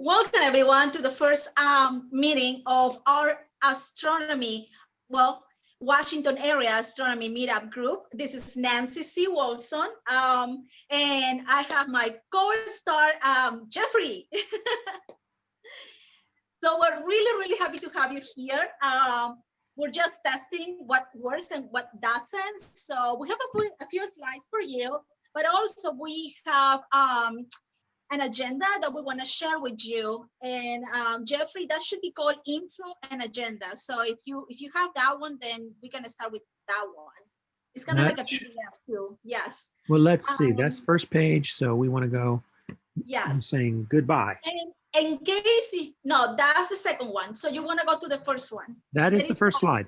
Welcome everyone to the first meeting of our astronomy, Washington area astronomy meetup group. This is Nancy C. Wolfson, and I have my co-star, Jeffrey. So we're really happy to have you here. We're just testing what works and what doesn't. So we have a few slides for you, but also we have an agenda that we want to share with you. And Jeffrey, that should be called intro and agenda. So if you have that one, then we're gonna start with that one. It's kind of like a PDF too. Yes. Well, let's see. That's first page. So we want to go. Yes. I'm saying goodbye. And in case no, that's the second one. So you want to go to the first one. That is the first slide.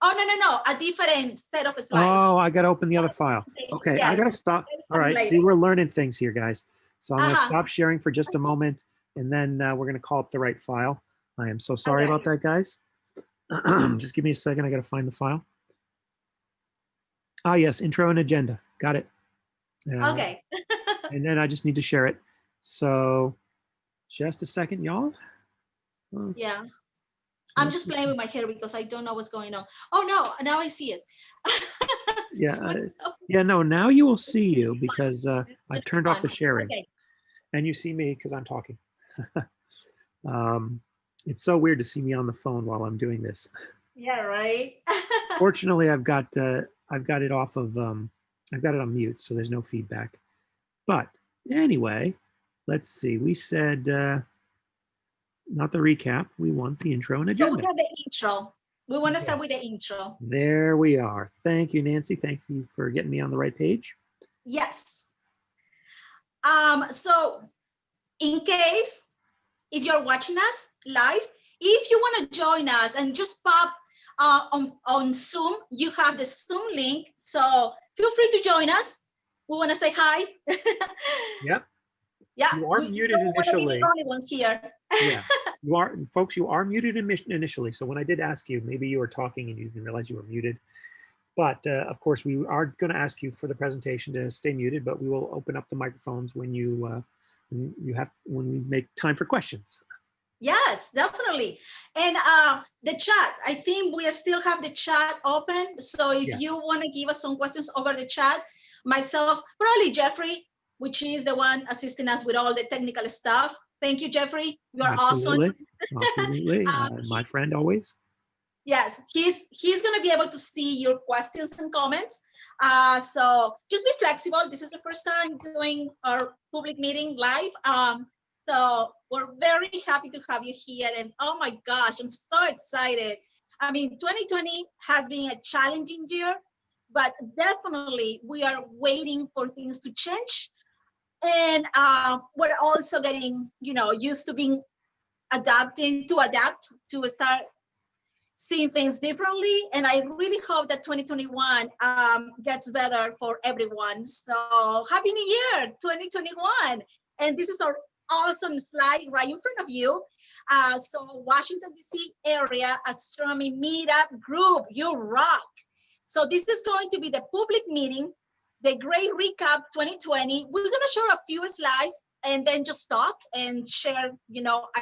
Oh no, a different set of slides. Oh, I got to open the other file. Okay, yes. I got to stop. All right. Later. See, we're learning things here, guys. So I'm going to stop sharing for just a moment, and then we're going to call up the right file. I am so sorry about that, guys. Just give me a second. I got to find the file. Ah, yes, intro and agenda. Got it. Okay. And then I just need to share it. So just a second, y'all. Yeah. I'm just playing with my hair because I don't know what's going on. Oh, no, now I see it. Yeah, no, now you will see you because I turned off the sharing. Okay. And you see me because I'm talking. It's so weird to see me on the phone while I'm doing this. Yeah, right. Fortunately, I've got it off of I've got it on mute, so there's no feedback. But anyway, let's see. We said not the recap. We want the intro and agenda. So we have the intro. We want to start with the intro. There we are. Thank you, Nancy. Thank you for getting me on the right page. Yes. So in case, if you're watching us live, if you want to join us and just pop on Zoom, you have the Zoom link. So feel free to join us. We want to say hi. Yep. Yeah. You are muted initially. We're the only ones here. Yeah. You are, folks, you are muted initially. So when I did ask you, maybe you were talking and you didn't realize you were muted. But of course, we are going to ask you for the presentation to stay muted, but we will open up the microphones when when we make time for questions. Yes, definitely. And the chat, I think we still have the chat open. So if you want to give us some questions over the chat, myself, probably Jeffrey, which is the one assisting us with all the technical stuff. Thank you, Jeffrey. You are awesome. Absolutely. My friend always. Yes, he's going to be able to see your questions and comments. So just be flexible. This is the first time doing our public meeting live. So we're very happy to have you here. And oh my gosh, I'm so excited. I mean, 2020 has been a challenging year, but definitely we are waiting for things to change. And we're also getting, used to being adapt to start seeing things differently. And I really hope that 2021 gets better for everyone. So happy New Year, 2021. And this is our awesome slide right in front of you. So Washington, D.C. area astronomy meetup group, you rock. So this is going to be the public meeting, the great recap 2020. We're going to show a few slides and then just talk and share,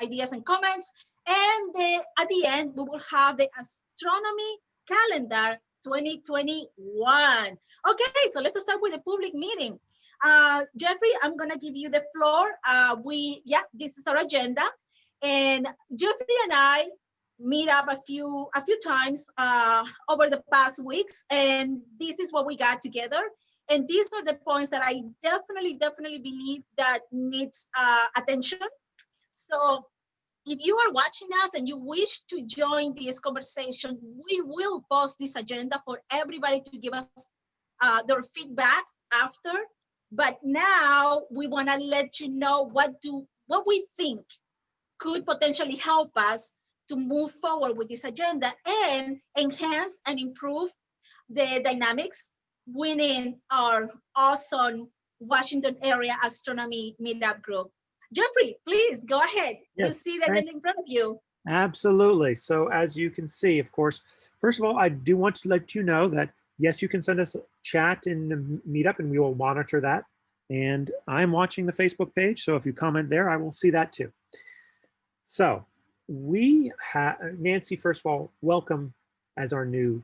ideas and comments. And at the end, we will have the astronomy calendar 2021. Okay, so let's start with the public meeting. Jeffrey, I'm going to give you the floor. This is our agenda. And Jeffrey and I meet up a few times over the past weeks. And this is what we got together. And these are the points that I definitely believe that needs attention. So if you are watching us and you wish to join this conversation, we will post this agenda for everybody to give us their feedback after. But now we want to let you know what we think could potentially help us to move forward with this agenda and enhance and improve the dynamics within our awesome Washington area astronomy meetup group. Jeffrey, please go ahead. Yes, you see that in front of you. Absolutely. So as you can see, of course, first of all, I do want to let you know that, yes, you can send us a chat in the meetup and we will monitor that. And I'm watching the Facebook page. So if you comment there, I will see that too. So we have, Nancy, first of all, welcome as our new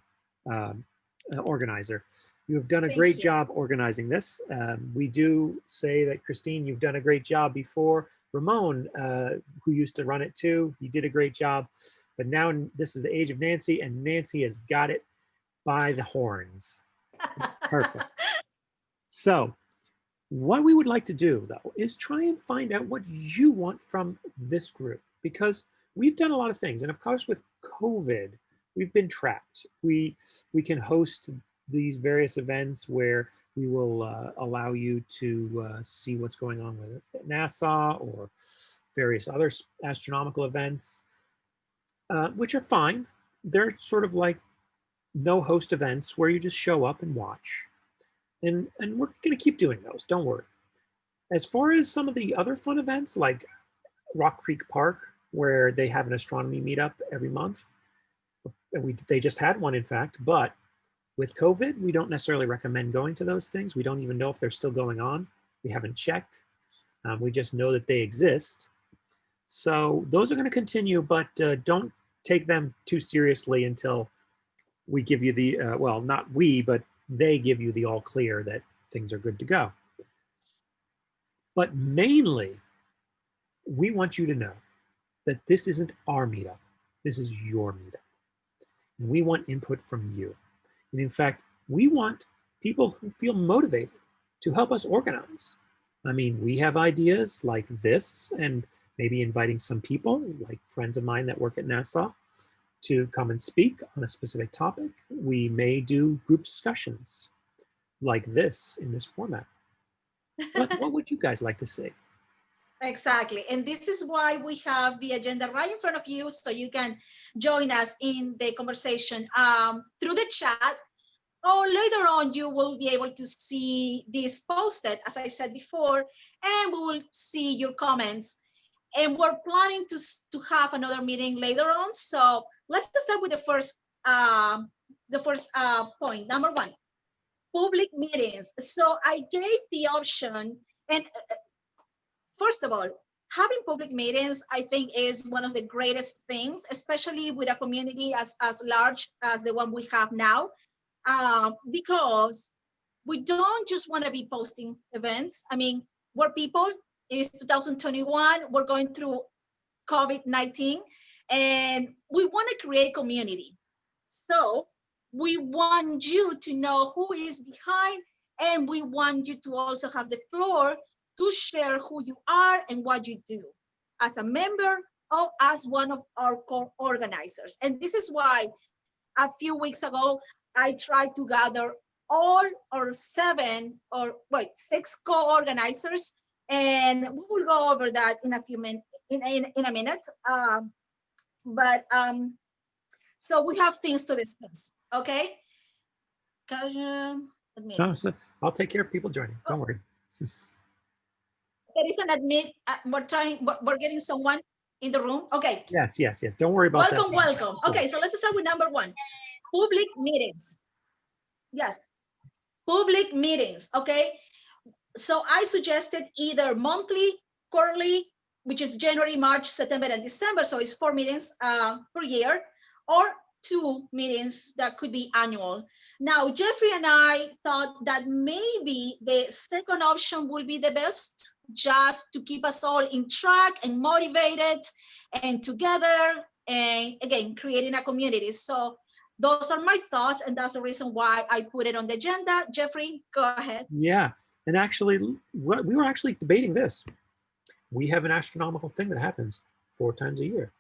um, organizer. You have done a Thank great you. job organizing this. We do say that, Christine, you've done a great job before. Ramon, who used to run it too, he did a great job. But now this is the age of Nancy, and Nancy has got it by the horns. Perfect. So what we would like to do, though, is try and find out what you want from this group, because we've done a lot of things. And of course, with COVID, we've been trapped. We can host these various events where we will allow you to see what's going on with NASA or various other astronomical events, which are fine. They're sort of like no host events where you just show up and watch. And we're going to keep doing those. Don't worry. As far as some of the other fun events like Rock Creek Park, where they have an astronomy meetup every month, and they just had one, in fact, but with COVID, we don't necessarily recommend going to those things. We don't even know if they're still going on. We haven't checked. We just know that they exist. So those are going to continue, but don't take them too seriously until we give you the, well, not we, but they give you the all clear that things are good to go. But mainly, we want you to know that this isn't our meetup. This is your meetup. And we want input from you. And in fact, we want people who feel motivated to help us organize. I mean, we have ideas like this, and maybe inviting some people, like friends of mine that work at NASA, to come and speak on a specific topic. We may do group discussions like this in this format. But what would you guys like to see? Exactly. And this is why we have the agenda right in front of you, so you can join us in the conversation through the chat, or later on you will be able to see this posted, as I said before, and we will see your comments. And we're planning to have another meeting later on. So let's start with the first point. Number one, public meetings. So I gave the option, and first of all, having public meetings, I think, is one of the greatest things, especially with a community as large as the one we have now, because we don't just want to be posting events. I mean, we're people. It is 2021. We're going through COVID-19, and we want to create community. So we want you to know who is behind, and we want you to also have the floor to share who you are and what you do as a member or as one of our co-organizers. And this is why a few weeks ago, I tried to gather all our 6 co-organizers, and we will go over that in a few minutes, in a minute. So we have things to discuss, okay? No, so I'll take care of people joining. Don't worry. There is an admit. We're getting someone in the room. Okay. Yes. Don't worry about that. Welcome. Okay, so let's start with number one. Public meetings. Yes, public meetings. Okay. So I suggested either monthly, quarterly, which is January, March, September, and December. So it's 4 meetings per year, or 2 meetings that could be annual. Now, Jeffrey and I thought that maybe the second option would be the best, just to keep us all in track and motivated and together, and again, creating a community. So those are my thoughts, and that's the reason why I put it on the agenda. Jeffrey, go ahead. Yeah, and actually, we were actually debating this. We have an astronomical thing that happens 4 times a year.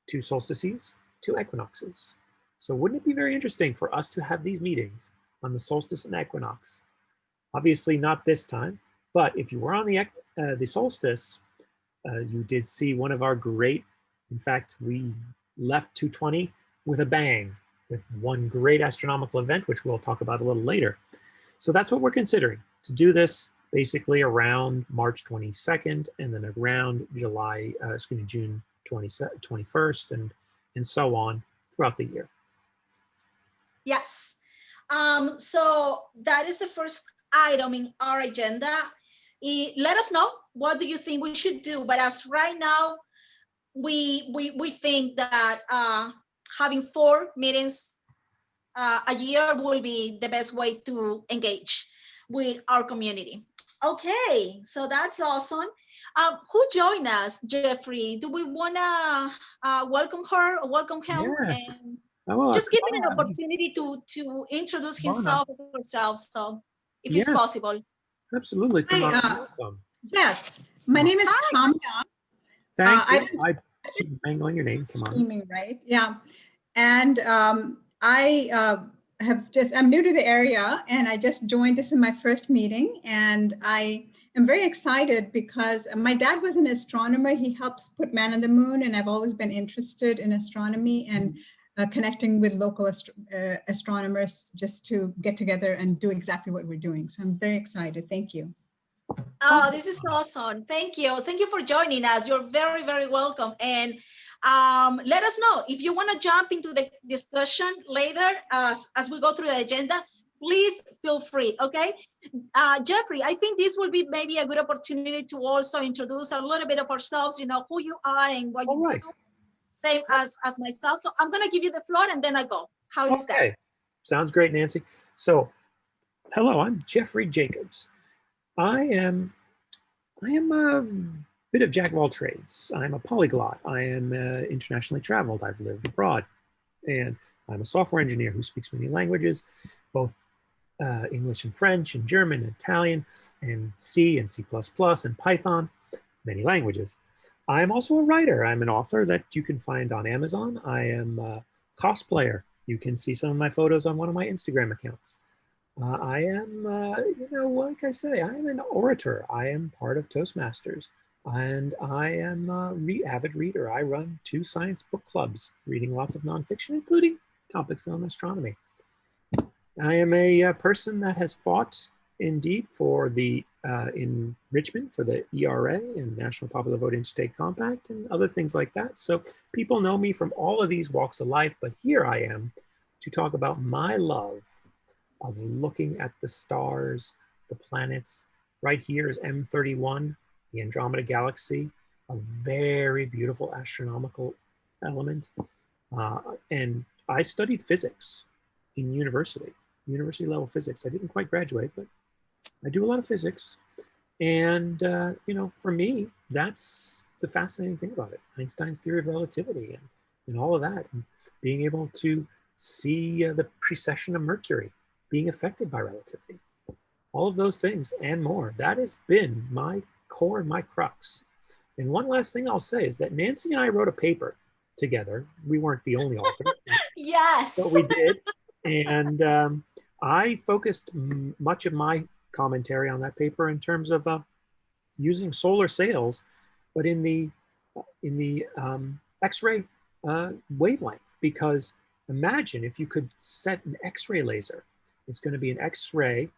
2 solstices, 2 equinoxes. So wouldn't it be very interesting for us to have these meetings on the solstice and equinox? Obviously not this time, but if you were on the solstice, you did see one of our great, in fact, we left 220 with a bang, with one great astronomical event, which we'll talk about a little later. So that's what we're considering, to do this basically around March 22nd, and then around June 21st, and so on throughout the year. Yes. So that is the first item in our agenda. Let us know, what do you think we should do? But as right now, we think that having 4 meetings a year will be the best way to engage with our community. Okay, so that's awesome. Who joined us, Jeffrey? Do we wanna welcome her or welcome him? Yes. And Oh, just give him an come opportunity to introduce on up. himself or herself. So if it's Yes, possible. absolutely. Come on. Hi, Welcome. yes, my name is Hi. Kamya. Thank I you. I keep mangling your name. Come on. streaming, right? Yeah. And I I'm new to the area and I just joined. This is my first meeting and I am very excited because my dad was an astronomer. He helps put man on the moon and I've always been interested in astronomy and connecting with local astronomers just to get together and do exactly what we're doing. So I'm very excited. Thank you. Oh, this is awesome. Thank you. Thank you for joining us. You're very, very welcome. And let us know if you want to jump into the discussion later as we go through the agenda. Please feel free, okay? Jeffrey, I think this will be maybe a good opportunity to also introduce a little bit of ourselves, you know, who you are and what you do, same as myself. So I'm going to give you the floor and then I go. How is that? Okay. Sounds great, Nancy. So, hello, I'm Jeffrey Jacobs. I am a bit of jack of all trades. I'm a polyglot. I am internationally traveled. I've lived abroad. And I'm a software engineer who speaks many languages, both English and French and German and Italian and C and C++ and Python, many languages. I am also a writer. I'm an author that you can find on Amazon. I am a cosplayer. You can see some of my photos on one of my Instagram accounts. I am, you know, like I say, I am an orator. I am part of Toastmasters, and I am an avid reader. I run 2 science book clubs, reading lots of nonfiction, including topics on astronomy. I am a person that has fought, indeed, for the in Richmond for the ERA and National Popular Vote Interstate Compact and other things like that. So people know me from all of these walks of life, but here I am to talk about my love of looking at the stars, the planets. Right here is M31, the Andromeda Galaxy, a very beautiful astronomical element. And I studied physics in university level physics. I didn't quite graduate, but I do a lot of physics. And, you know, for me, that's the fascinating thing about it. Einstein's theory of relativity and all of that, and being able to see the precession of Mercury being affected by relativity. All of those things and more. That has been my core and my crux. And one last thing I'll say is that Nancy and I wrote a paper together. We weren't the only authors. Yes. But we did. And I focused much of my commentary on that paper in terms of using solar sails, but in the X-ray wavelength. Because imagine if you could set an X-ray laser. It's going to be an X-ray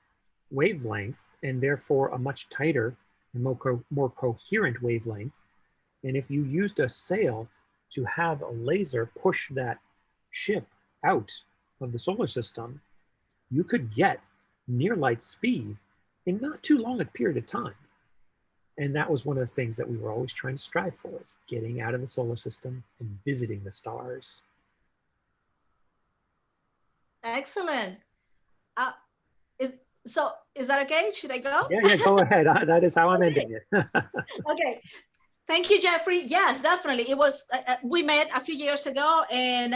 wavelength and therefore a much tighter and more coherent wavelength. And if you used a sail to have a laser push that ship out of the solar system, you could get near light speed in not too long a period of time. And that was one of the things that we were always trying to strive for, is getting out of the solar system and visiting the stars. Excellent. Is that okay? Should I go? Yeah, go ahead. That is how I'm ending it. Okay. Thank you, Jeffrey. Yes, definitely. It was, we met a few years ago and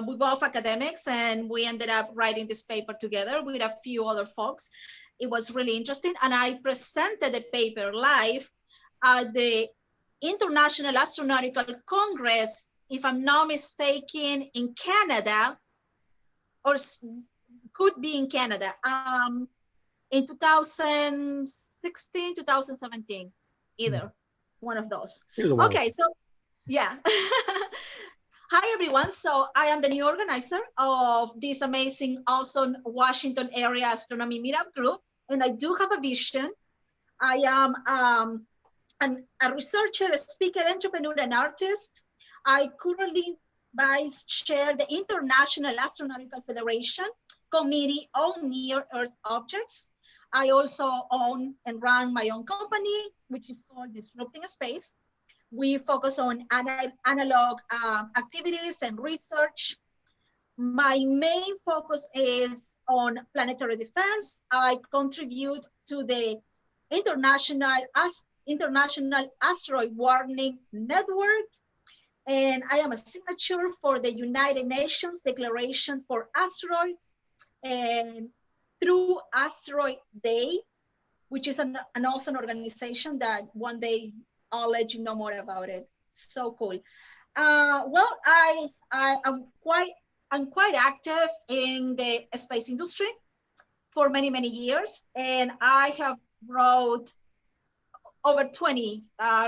we're both academics and we ended up writing this paper together with a few other folks. It was really interesting. And I presented the paper live at the International Astronautical Congress, if I'm not mistaken, in Canada, or could be in Canada, in 2016, 2017, either one of those. Okay, so yeah. Hi, everyone. So I am the new organizer of this amazing, awesome Washington area astronomy meetup group. And I do have a vision. I am a researcher, a speaker, entrepreneur, and artist. I currently vice chair the International Astronautical Federation Committee on Near Earth Objects. I also own and run my own company, which is called Disrupting Space. We focus on analog activities and research. My main focus is on planetary defense. I contribute to the International Asteroid Warning Network, and I am a signature for the United Nations Declaration for Asteroids, and through Asteroid Day, which is an awesome organization that one day I'll let you know more about it. So cool. Well, I'm quite active in the space industry for many, many years, and I have wrote over 20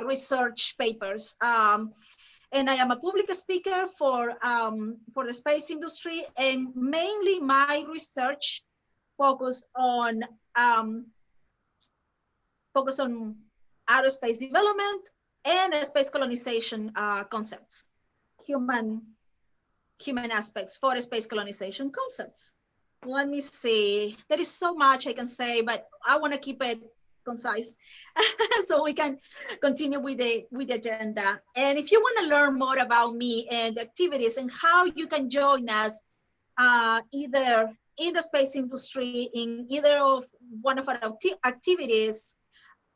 research papers. And I am a public speaker for the space industry, and mainly my research focus on aerospace development and space colonization concepts, human aspects for space colonization concepts. Let me see. There is so much I can say, but I want to keep it concise so we can continue with the agenda. And if you want to learn more about me and the activities and how you can join us either in the space industry, in either of one of our activities,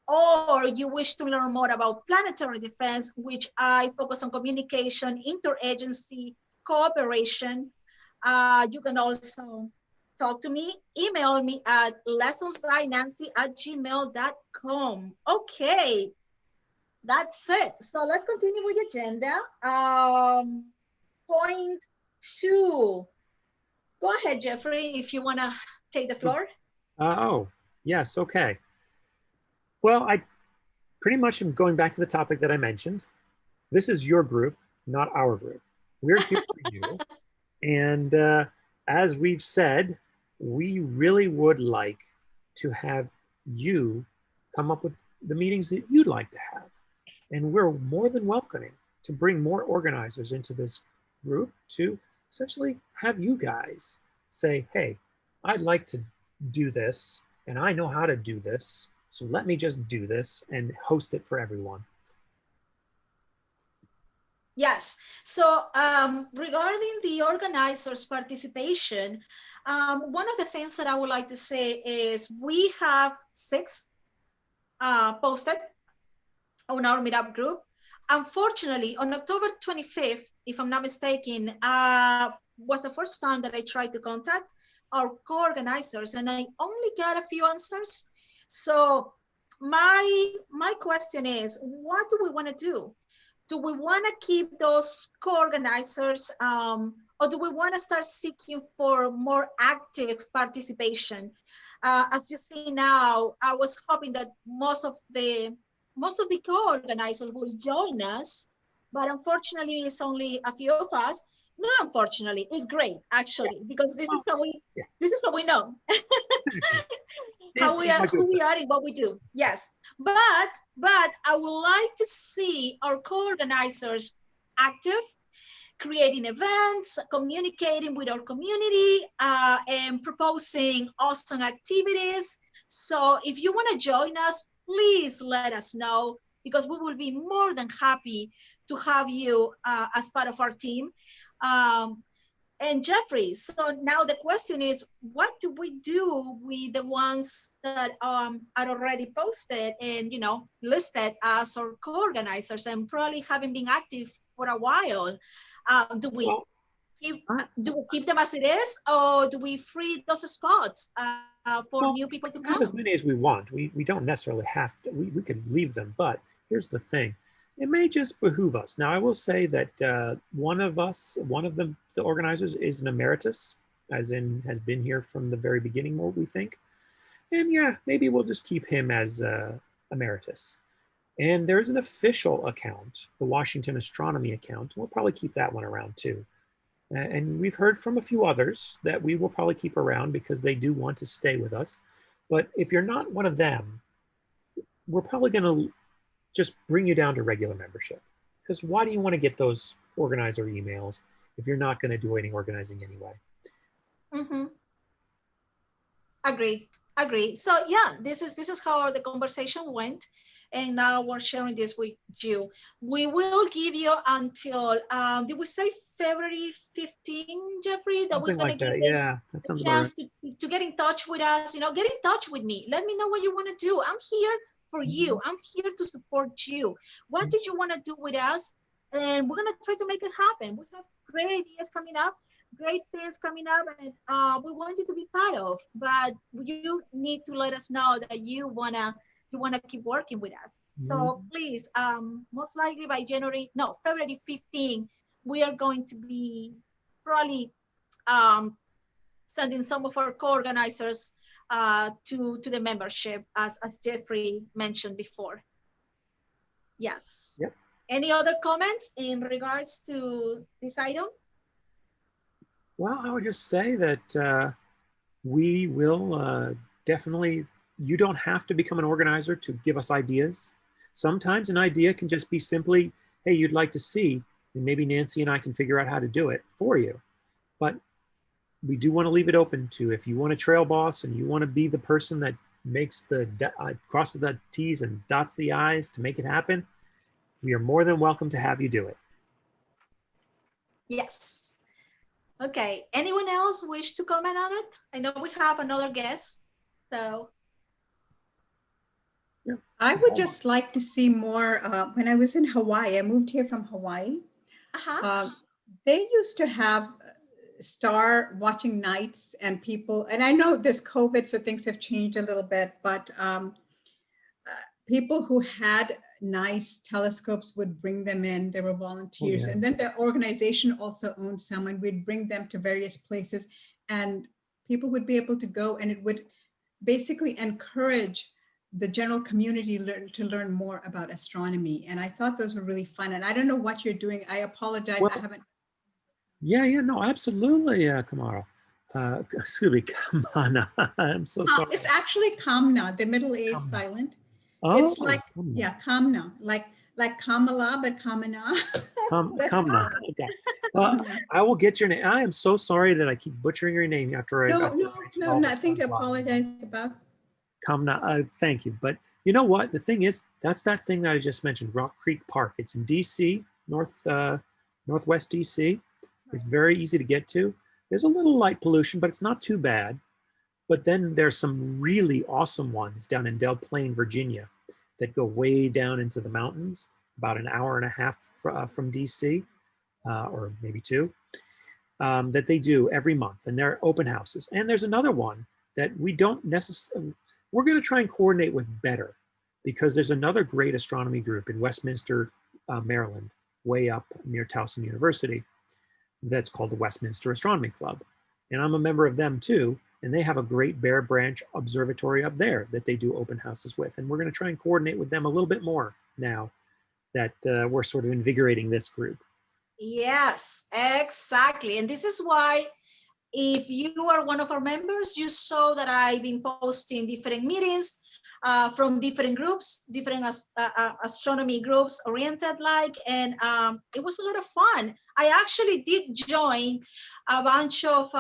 or you wish to learn more about planetary defense, which I focus on communication, interagency, cooperation, you can also talk to me, email me at lessonsbynancy@gmail.com. Okay, that's it. So let's continue with the agenda. Point 2. Go ahead, Jeffrey, if you want to take the floor. Oh, yes, okay. Well, I pretty much am going back to the topic that I mentioned. This is your group, not our group. We're here for you. And as we've said, we really would like to have you come up with the meetings that you'd like to have. And we're more than welcoming to bring more organizers into this group to essentially have you guys say, hey, I'd like to do this, and I know how to do this. So let me just do this and host it for everyone. Yes. So regarding the organizers' participation, one of the things that I would like to say is we have 6 posted on our meetup group. Unfortunately, on October 25th, if I'm not mistaken, was the first time that I tried to contact our co-organizers, and I only got a few answers. So my question is, what do we want to do? Do we want to keep those co-organizers, or do we want to start seeking for more active participation? As you see now, I was hoping that most of the co-organizers will join us, but unfortunately, it's only a few of us. No, unfortunately, it's great actually, because this is how we know who we are and what we do. Yes, but I would like to see our co-organizers active, creating events, communicating with our community, and proposing awesome activities. So if you want to join us, please let us know, because we will be more than happy to have you as part of our team. And Jeffrey, so now the question is, what do we do with the ones that are already posted and listed as our co-organizers and probably haven't been active for a while? Do we keep them as it is, or do we free those spots for new people to come? As many as we want. We don't necessarily have to. We could leave them, but here's the thing. It may just behoove us. Now, I will say that one of the organizers is an emeritus, as in has been here from the very beginning, what we think. And yeah, maybe we'll just keep him as emeritus. And there's an official account, the Washington Astronomy account. We'll probably keep that one around too. And we've heard from a few others that we will probably keep around because they do want to stay with us. But if you're not one of them, we're probably going to just bring you down to regular membership. Because why do you want to get those organizer emails if you're not going to do any organizing anyway? Mm-hmm. Agree. Agree. So yeah, this is how the conversation went, and now we're sharing this with you. We will give you until did we say February 15, Jeffrey, that we're Something gonna like give that. you Yeah, that a sounds about right. chance to get in touch with us. You know, get in touch with me. Let me know what you want to do. I'm here for you. I'm here to support you. What do you want to do with us? And we're gonna try to make it happen. We have great ideas coming up, great things coming up, and we want you to be part of. But you need to let us know that you wanna keep working with us. So please, most likely by February 15, we are going to be probably sending some of our co-organizers to the membership, as Jeffrey mentioned before. Yes. Yep. Any other comments in regards to this item? Well, I would just say that we will definitely, you don't have to become an organizer to give us ideas. Sometimes an idea can just be simply, hey, you'd like to see, and maybe Nancy and I can figure out how to do it for you. But we do want to leave it open to, if you want a trail boss and you want to be the person that makes the crosses the T's and dots the I's to make it happen, we are more than welcome to have you do it. Yes. Okay. Anyone else wish to comment on it? I know we have another guest, so. Yeah. I would just like to see more. When I was in Hawaii, I moved here from Hawaii. They used to have star watching nights, and people, and I know there's COVID, so things have changed a little bit, but people who had nice telescopes would bring them in. There were volunteers. Oh, yeah. And then the organization also owned some, and we'd bring them to various places, and people would be able to go, and it would basically encourage the general community to learn more about astronomy. And I thought those were really fun. And I don't know what you're doing. I apologize. Well, I haven't. Yeah, no, absolutely, Kamara. Excuse me, Kamana. I'm so sorry. It's actually Kamna. The middle A is silent. Oh, It's like, yeah, Kamna, like Kamala, but Kamana. Kamna. Okay. Well, I will get your name. I am so sorry that I keep butchering your name after I. No, nothing to apologize about. Kamna, thank you. But you know what? The thing is, that's that thing that I just mentioned, Rock Creek Park. It's in DC, northwest DC. It's very easy to get to. There's a little light pollution, but it's not too bad. But then there's some really awesome ones down in Del Plain, Virginia, that go way down into the mountains, about an hour and a half from DC, or maybe 2, that they do every month, and they're open houses. And there's another one that we don't necessarily, we're going to try and coordinate with better, because there's another great astronomy group in Westminster, Maryland, way up near Towson University, that's called the Westminster Astronomy Club. And I'm a member of them too. And they have a great Bear Branch Observatory up there that they do open houses with. And we're going to try and coordinate with them a little bit more now that we're sort of invigorating this group. Yes, exactly. And this is why, if you are one of our members, you saw that I've been posting different meetings from different groups, different astronomy groups oriented like, and it was a lot of fun. I actually did join a bunch of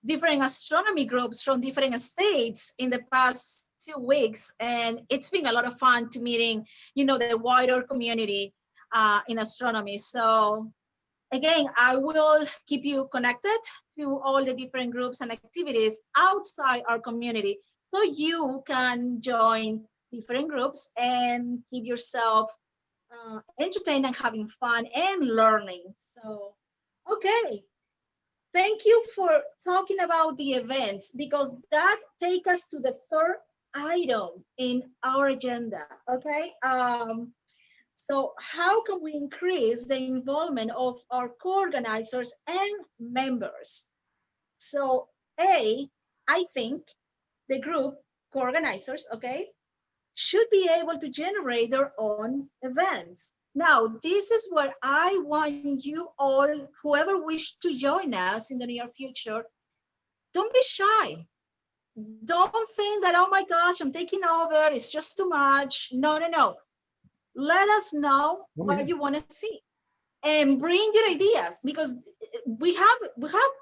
different astronomy groups from different states in the past 2 weeks, and it's been a lot of fun to meeting, the wider community in astronomy. So again, I will keep you connected to all the different groups and activities outside our community, so you can join different groups and keep yourself entertained and having fun and learning. So, okay. Thank you for talking about the events, because that takes us to the third item in our agenda, okay? So how can we increase the involvement of our co-organizers and members? So I think the group co-organizers, okay, should be able to generate their own events. Now, this is where I want you all, whoever wish to join us in the near future, don't be shy. Don't think that, oh my gosh, I'm taking over, it's just too much. No. Let us know what you want to see. and bring your ideas, because we have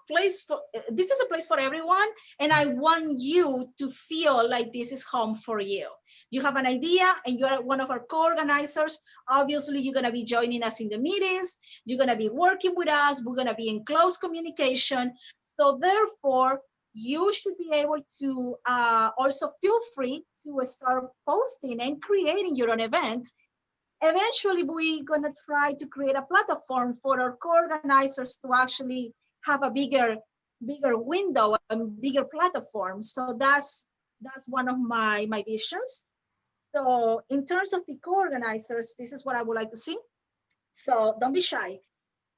place for, this is a place for everyone, and I want you to feel like this is home for you. You have an idea and you're one of our co-organizers. Obviously, you're going to be joining us in the meetings. You're going to be working with us. We're going to be in close communication. So therefore, you should be able to also feel free to start posting and creating your own event. Eventually, we're going to try to create a platform for our co-organizers to actually have a bigger window and bigger platform. So that's one of my visions. So in terms of the co-organizers, this is what I would like to see. So don't be shy.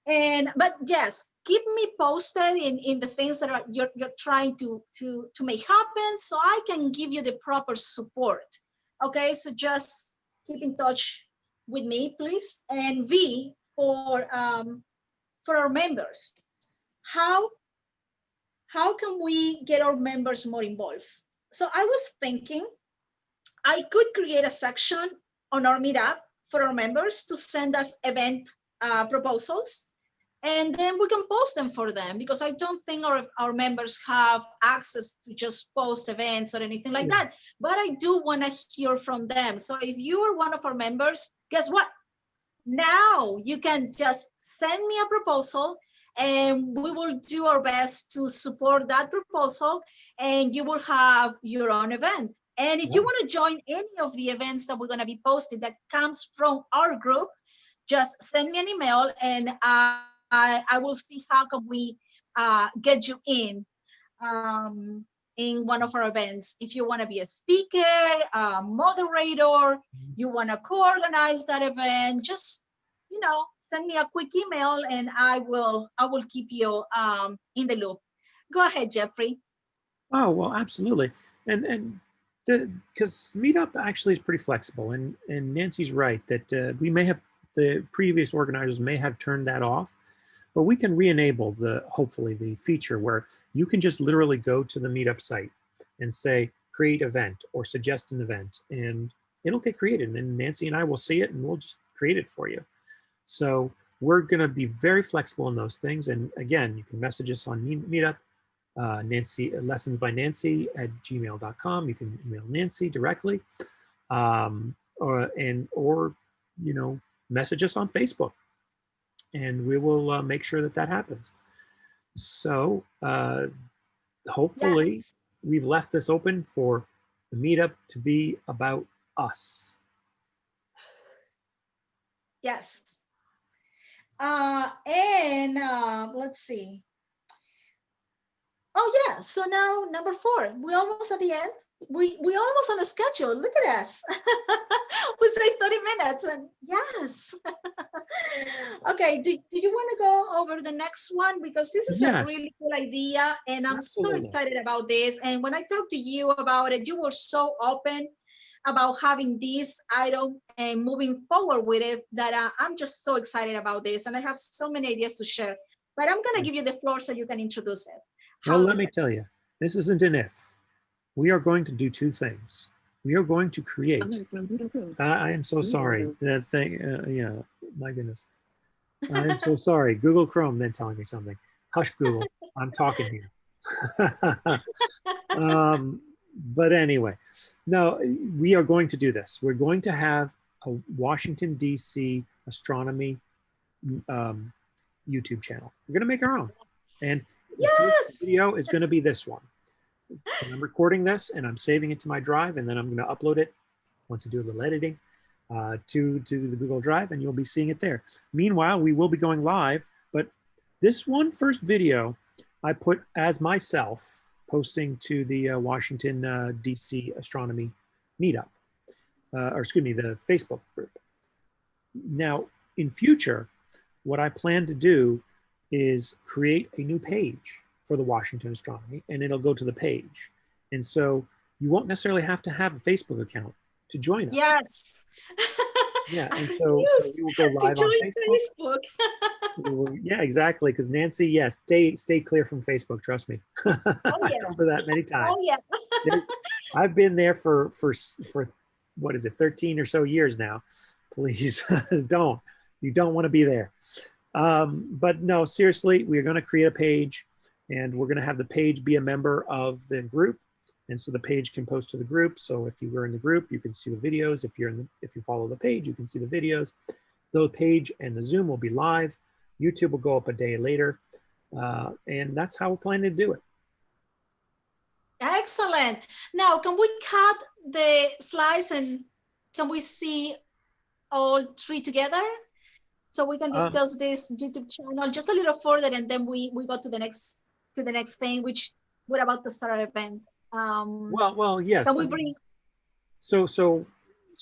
But yes, keep me posted in the things that you're trying to make happen, so I can give you the proper support. Okay, so just keep in touch with me, please. And V, for our members, how can we get our members more involved? So I was thinking I could create a section on our meetup for our members to send us event proposals, and then we can post them for them, because I don't think our members have access to just post events or anything like that. But I do want to hear from them. So if you are one of our members, guess what? Now you can just send me a proposal, and we will do our best to support that proposal, and you will have your own event. And if you want to join any of the events that we're going to be posting that comes from our group, just send me an email, and I will see how can we get you in one of our events. If you want to be a speaker, a moderator, you want to co-organize that event, just send me a quick email, and I will keep you in the loop. Go ahead, Jeffrey. Oh, well, absolutely. And because Meetup actually is pretty flexible, and Nancy's right that we may have, the previous organizers may have turned that off, but we can re-enable hopefully the feature where you can just literally go to the Meetup site and say, create event or suggest an event, and it'll get created, and Nancy and I will see it, and we'll just create it for you. So we're going to be very flexible in those things. And again, you can message us on Meetup, Nancy, lessonsbynancy@gmail.com. You can email Nancy directly, or message us on Facebook, and we will make sure that happens. So hopefully we've left this open for the Meetup to be about us. Yes. Let's see. Oh yeah, so now number 4, we're almost at the end. We almost on a schedule. Look at us. We say 30 minutes, and yes. Okay, do you want to go over the next one? Because this is a really cool idea, and I'm so excited about this. And when I talked to you about it, you were so open about having this item and moving forward with it that I'm just so excited about this, and I have so many ideas to share. But I'm going to give you the floor so you can introduce it. Well, let me tell you, this isn't an if. We are going to do 2 things. We are going to create. I am so sorry. That thing, yeah, my goodness. I am so sorry. Google Chrome then telling me something. Hush, Google. I'm talking here. But anyway, no, we are going to do this. We're going to have a Washington, D.C. astronomy YouTube channel. We're going to make our own. And the first video is going to be this one. And I'm recording this, and I'm saving it to my drive, and then I'm going to upload it once I do a little editing to the Google Drive, and you'll be seeing it there. Meanwhile, we will be going live, but this first video I put as myself, posting to the Washington, D.C. Astronomy Meetup, or excuse me, the Facebook group. Now, in future, what I plan to do is create a new page for the Washington Astronomy, and it'll go to the page. And so you won't necessarily have to have a Facebook account to join us. Yes. Yeah, and so we will go live on Facebook. Yeah, exactly. Because Nancy, yes, stay clear from Facebook. Trust me. Oh, yeah. I told her that many times. Oh yeah. I've been there for what is it, 13 or so years now. Please don't. You don't want to be there. But no, seriously, we're going to create a page, and we're going to have the page be a member of the group. And so the page can post to the group. So if you were in the group, you can see the videos. If you follow the page, you can see the videos. The page and the Zoom will be live. YouTube will go up a day later. And that's how we're planning to do it. Excellent. Now, can we cut the slides and can we see all three together? So we can discuss this YouTube channel just a little further, and then we go to the next thing, which we're about to start our event. Well, yes. Can we bring? So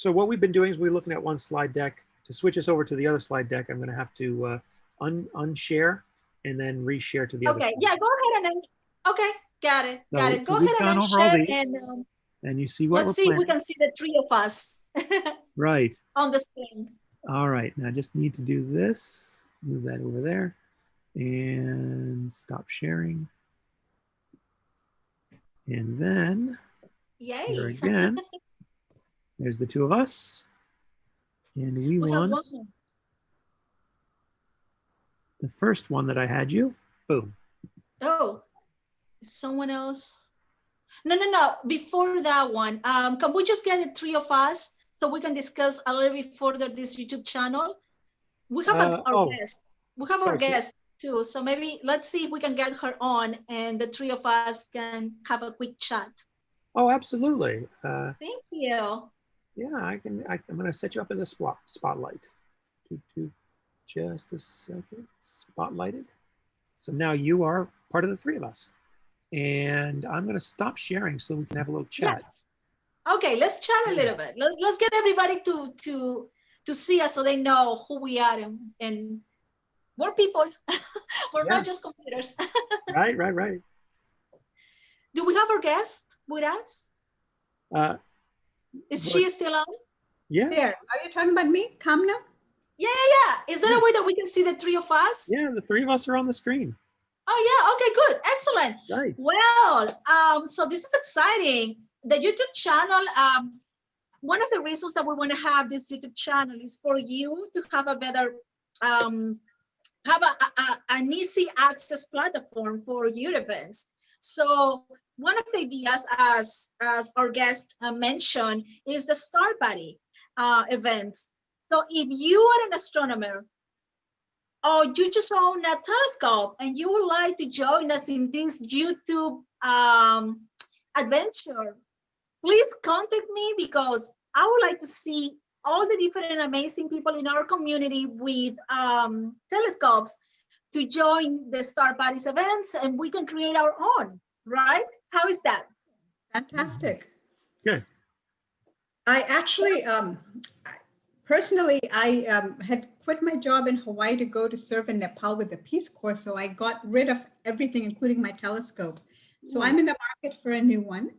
what we've been doing is we're looking at one slide deck. To switch us over to the other slide deck, I'm going to have to unshare and then reshare to the other. Okay, yeah, go ahead and then. Okay, got it. Go ahead and then share, and you see what. Let's see if we can see the three of us. Right. On the screen. All right, now I just need to do this. Move that over there, and stop sharing. And then, yay! Here again, there's the two of us. And we want the first one that I had you. Boom. Oh, someone else. No. Before that one, can we just get the three of us so we can discuss a little bit further this YouTube channel? We have our guest. We have our guest too. So maybe let's see if we can get her on, and the three of us can have a quick chat. Oh, absolutely. Thank you. Yeah, I'm going to set you up as a spotlight. Just a second. Spotlighted. So now you are part of the three of us. And I'm going to stop sharing so we can have a little chat. Yes. Okay, let's chat a little bit. Let's get everybody to see us so they know who we are, and we're people. We're not just computers. Right. Do we have our guest with us? Is she still on? Yeah. There. Are you talking about me, Kamna? Yeah. Is there a way that we can see the three of us? Yeah, the three of us are on the screen. Oh yeah. Okay. Good. Excellent. Right. Well, so this is exciting. The YouTube channel. One of the reasons that we want to have this YouTube channel is for you to have a better, have an easy access platform for your events. So one of the ideas, as our guest mentioned, is the Star Buddy events. So if you are an astronomer, or you just own a telescope and you would like to join us in this YouTube adventure, please contact me, because I would like to see all the different amazing people in our community with telescopes to join the Star Buddies events, and we can create our own, right? How is that? Fantastic. Good. I actually, personally, I had quit my job in Hawaii to go to serve in Nepal with the Peace Corps. So I got rid of everything, including my telescope. So I'm in the market for a new one,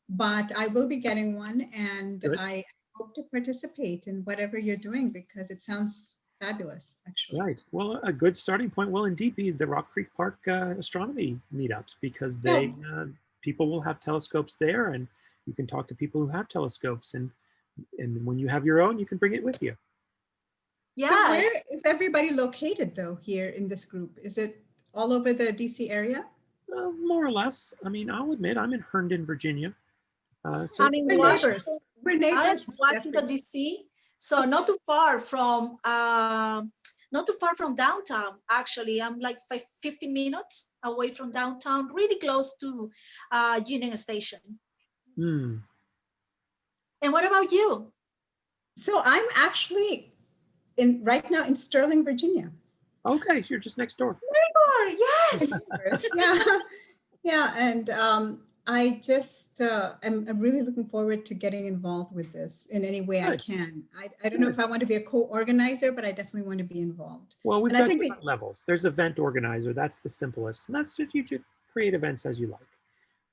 but I will be getting one, and Good. I hope to participate in whatever you're doing, because it sounds fabulous, actually. Right. Well, a good starting point will indeed be the Rock Creek Park astronomy meetups, because they people will have telescopes there, and you can talk to people who have telescopes, and when you have your own, you can bring it with you. Yes. So where is everybody located, though, here in this group? Is it all over the DC area? More or less. I mean, I'll admit I'm in Herndon, Virginia. So I'm in We're neighbors. We're neighbors. I'm Washington, DC, so not too far from downtown. Actually, I'm like 15 minutes away from downtown, really close to Union Station. Hmm. And what about you? So I'm actually right now in Sterling, Virginia. Okay, you're just next door. Neighbor, yes. Yeah, and I just am really looking forward to getting involved with this in any way I can. I don't know if I want to be a co-organizer, but I definitely want to be involved. Well, we've got different levels. There's event organizer. That's the simplest, and that's just you should create events as you like.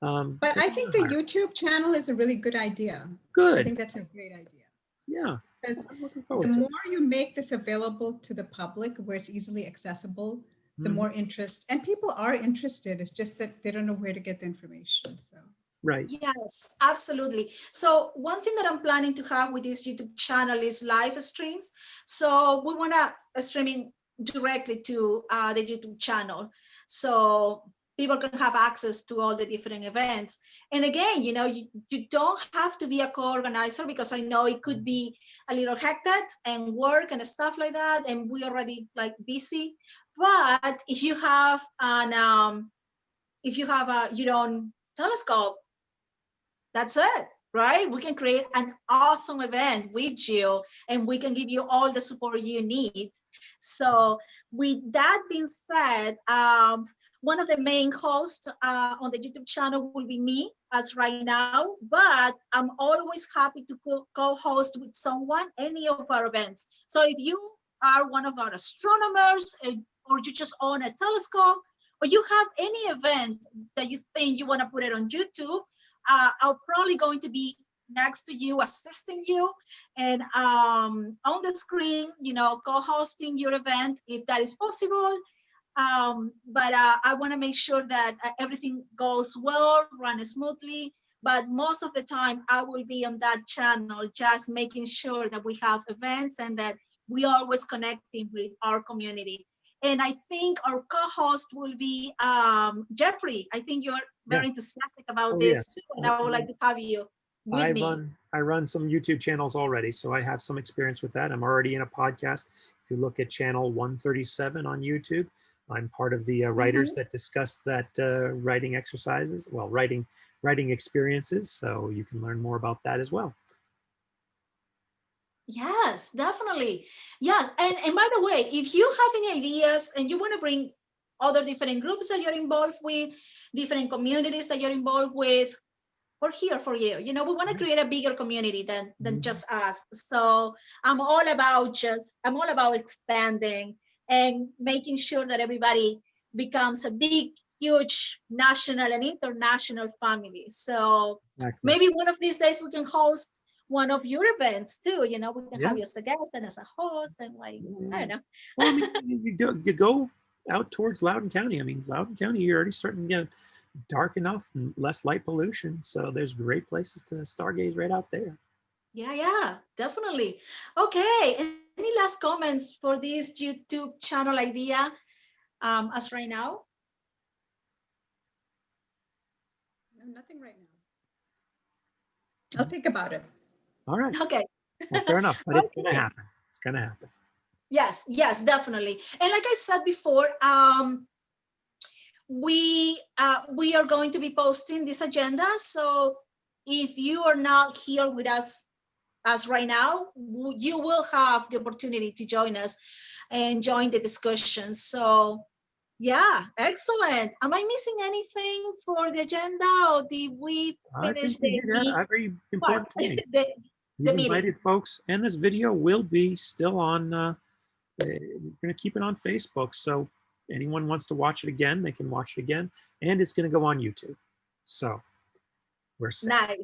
But I think the YouTube channel is a really good idea. Good. I think that's a great idea. Yeah. Because I'm looking the forward to it. more you make this available to the public, where it's easily accessible, the more interest, and people are interested. It's just that they don't know where to get the information. So. Right. Yes, absolutely. So one thing that I'm planning to have with this YouTube channel is live streams. So we want to streaming directly to the YouTube channel. So people can have access to all the different events. And again, you don't have to be a co-organizer, because I know it could be a little hectic and work and stuff like that. And we already like busy. But if you have your own telescope, that's it, right? We can create an awesome event with you, and we can give you all the support you need. So with that being said, one of the main hosts on the YouTube channel will be me as right now, but I'm always happy to co-host with someone any of our events. So if you are one of our astronomers, or you just own a telescope, or you have any event that you think you want to put it on YouTube, I'm probably going to be next to you, assisting you, and on the screen, co-hosting your event if that is possible. But I want to make sure that everything goes well, run smoothly. But most of the time, I will be on that channel, just making sure that we have events and that we are always connecting with our community. And I think our co-host will be Jeffrey. I think you're very enthusiastic about this yes. too, and I would like to have you with me. I run some YouTube channels already, so I have some experience with that. I'm already in a podcast. If you look at channel 137 on YouTube, I'm part of the writers that discuss that writing exercises, writing experiences. So you can learn more about that as well. Yes, definitely. Yes. And by the way, if you have any ideas and you want to bring other different groups that you're involved with, different communities that you're involved with, we're here for you. We want to create a bigger community than just us. So I'm all about expanding and making sure that everybody becomes a big, huge national and international family. So maybe one of these days we can host one of your events too. We can have you as a guest and as a host, and I don't know. Well, you go out towards Loudoun County. I mean, Loudoun County, you're already starting to get dark enough and less light pollution. So there's great places to stargaze right out there. Yeah, definitely. Okay. Any last comments for this YouTube channel idea as right now? No, nothing right now. I'll think about it. All right. Okay. Well, fair enough, but it's going to happen. It's going to happen. Yes, definitely. And like I said before, we are going to be posting this agenda. So if you are not here with us as right now, you will have the opportunity to join us and join the discussion. So yeah, excellent. Am I missing anything for the agenda, or did we finish the meeting? Every important thing. The You've invited folks, and this video will be still on, we're going to keep it on Facebook. So anyone wants to watch it again, they can watch it again. And it's going to go on YouTube. So we're set.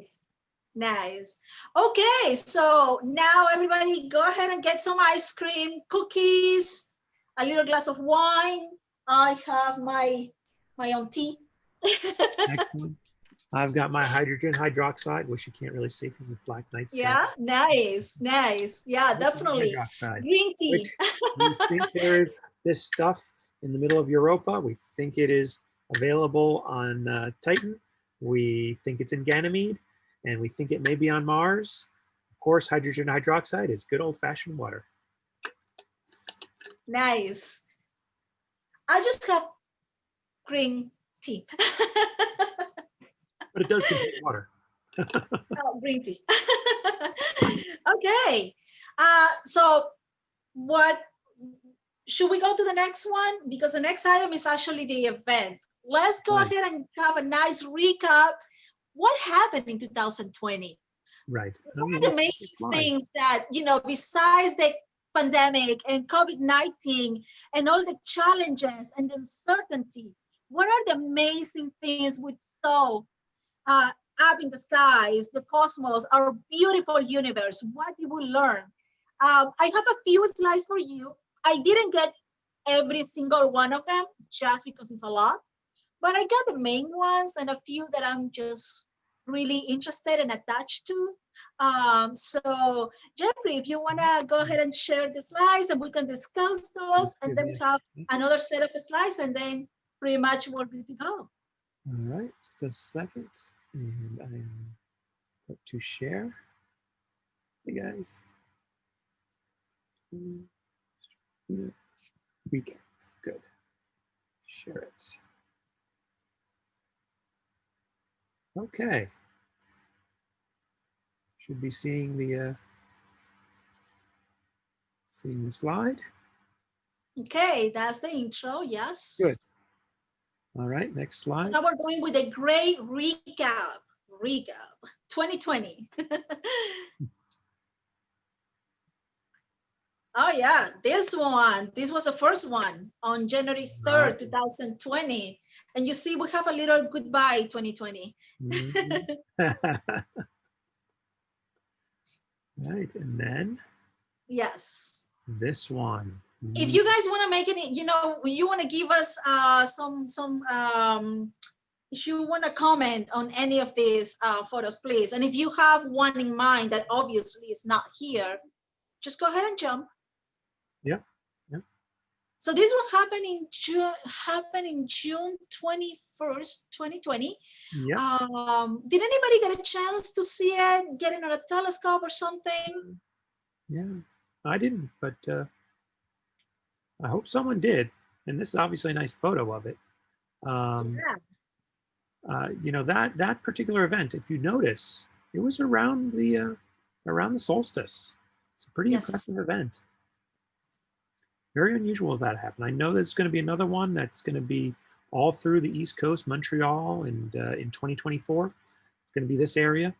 Nice. Okay, so now everybody go ahead and get some ice cream, cookies, a little glass of wine. I have my own tea. Excellent. I've got my hydrogen hydroxide, which you can't really see because the black night sky. Yeah, nice. Yeah, definitely. Green tea. We think there is this stuff in the middle of Europa. We think it is available on Titan. We think it's in Ganymede, and we think it may be on Mars. Of course, hydrogen hydroxide is good old-fashioned water. Nice. I just have green tea. But it does contain water. Green tea. Okay. So what should we go to the next one? Because the next item is actually the event. Let's go ahead and have a nice recap. What happened in 2020? Right. What are the amazing things that, besides the pandemic and COVID-19 and all the challenges and the uncertainty, what are the amazing things we saw up in the skies, the cosmos, our beautiful universe? What did we learn? I have a few slides for you. I didn't get every single one of them just because it's a lot, but I got the main ones and a few that I'm just really interested and attached to. So Jeffrey, if you want to go ahead and share the slides and we can discuss those, and then we have another set of slides, and then pretty much we're good to go. All right, just a second. And I am up to share. Hey guys. Recap, good. Share it. Okay. Should be seeing the slide. Okay, that's the intro, yes. Good. All right, next slide. So now we're going with a great recap. 2020. Oh yeah, this one. This was the first one on January 3rd, Right. 2020. And you see, we have a little goodbye 2020. Right, and then Yes. this one. If you guys want to make it, you want to give us if you want to comment on any of these photos, please. And if you have one in mind that obviously is not here, just go ahead and jump. Yeah. Yeah. So this will happen in June 21st, 2020. Yeah. Did anybody get a chance to see it, getting on a telescope or something? Yeah, I didn't, but I hope someone did. And this is obviously a nice photo of it. Yeah. That particular event, if you notice, it was around the solstice. It's a pretty impressive event. Very unusual that happened. I know there's going to be another one that's going to be all through the East Coast, Montreal, and in 2024. It's going to be this area,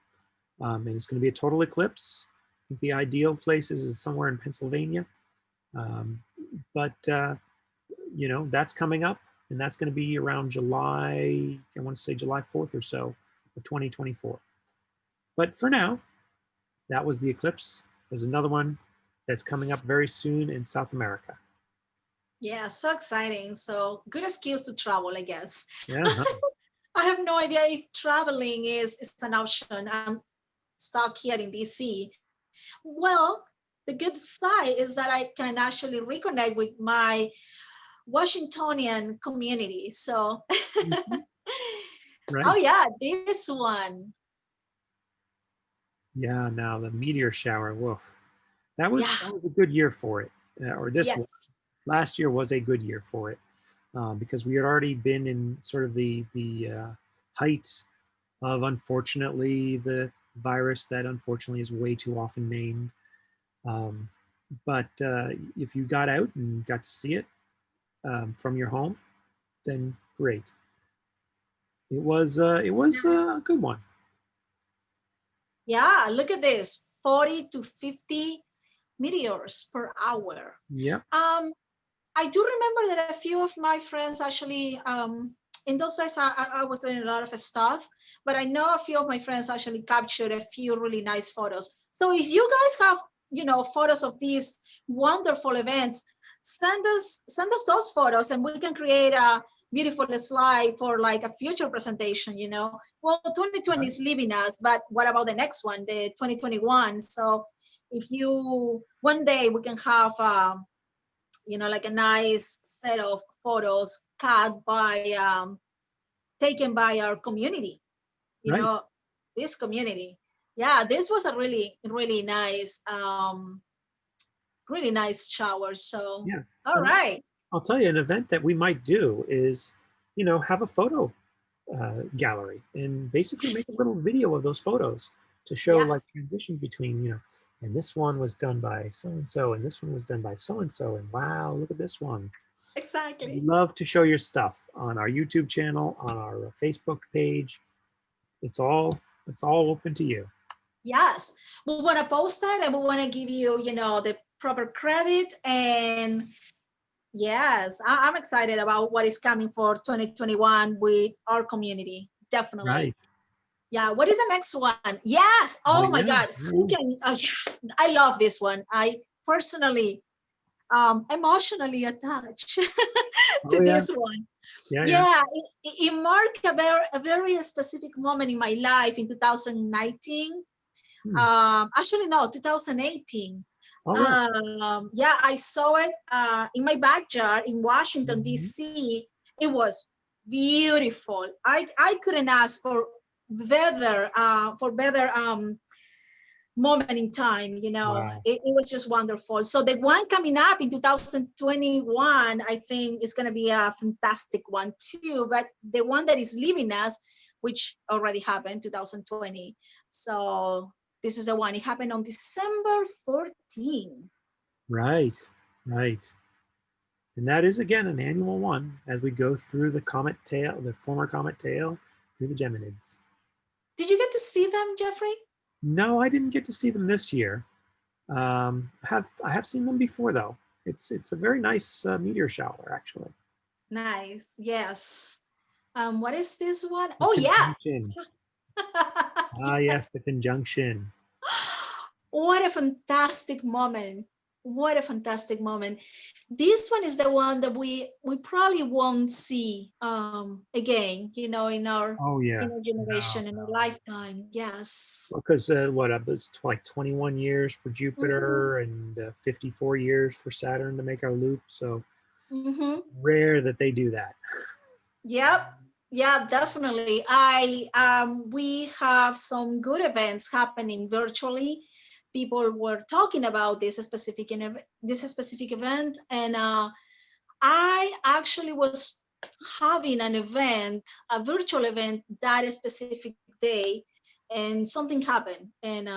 and it's going to be a total eclipse. I think the ideal place is somewhere in Pennsylvania, but that's coming up, and that's going to be around July. I want to say July 4th or so of 2024. But for now, that was the eclipse. There's another one that's coming up very soon in South America. Yeah, so exciting. So good excuse to travel, I guess. Yeah. I have no idea if traveling is an option. I'm stuck here in DC. Well, the good side is that I can actually reconnect with my Washingtonian community. So, Right. Oh yeah, this one. Yeah, now the meteor shower, woof. That was a good year for it, or this one. Last year was a good year for it, because we had already been in sort of the height of, unfortunately, the virus that unfortunately is way too often named. But if you got out and got to see it from your home, then great. It was a good one. Yeah, look at this, 40 to 50 meteors per hour. Yeah. I do remember that a few of my friends actually, in those days, I was doing a lot of stuff, but I know a few of my friends actually captured a few really nice photos. So if you guys have, photos of these wonderful events, send us those photos and we can create a beautiful slide for like a future presentation, Well, 2020 is leaving us, but what about the next one, the 2021? So if one day we can have, like a nice set of photos taken by our community, this community. Yeah, this was a really, really nice shower. So, yeah. All right. I'll tell you, an event that we might do is, have a photo gallery and basically make a little video of those photos to show like transition between, and this one was done by so-and-so, and this one was done by so-and-so, and wow, look at this one. Exactly. We love to show your stuff on our YouTube channel, on our Facebook page. It's all open to you. Yes, we want to post it and we want to give you, the proper credit. And yes, I'm excited about what is coming for 2021 with our community. Definitely. Right. Yeah, what is the next one? Yes. Oh my God. Who can? I love this one. I personally, emotionally attached to this one. Yeah. It marked a very specific moment in my life in 2019. Actually, no, 2018. All right. Yeah, I saw it in my backyard in Washington, Mhm. D.C. It was beautiful. I couldn't ask for better moment in time, Wow. it was just wonderful. So the one coming up in 2021, I think is going to be a fantastic one too, but the one that is leaving us, which already happened 2020, so this is the one. It happened on December 14. Right. Right. And that is, again, an annual one as we go through the comet tail, the former comet tail, through the Geminids. Did you get to see them, Jeffrey? No, I didn't get to see them this year. I have seen them before, though. It's a very nice meteor shower, actually. Nice. Yes. What is this one? The Oh yeah. conjunction. Ah, yes, the conjunction. What a fantastic moment. What a fantastic moment. This one is the one that we probably won't see again, in our Oh, yeah. in our generation, in our lifetime. Yes. Because what, it's like 21 years for Jupiter and 54 years for Saturn to make our loop. So rare that they do that. Yep. Yeah, definitely. We have some good events happening virtually. People were talking about this specific event, and I actually was having an event, a virtual event, that specific day, and something happened, and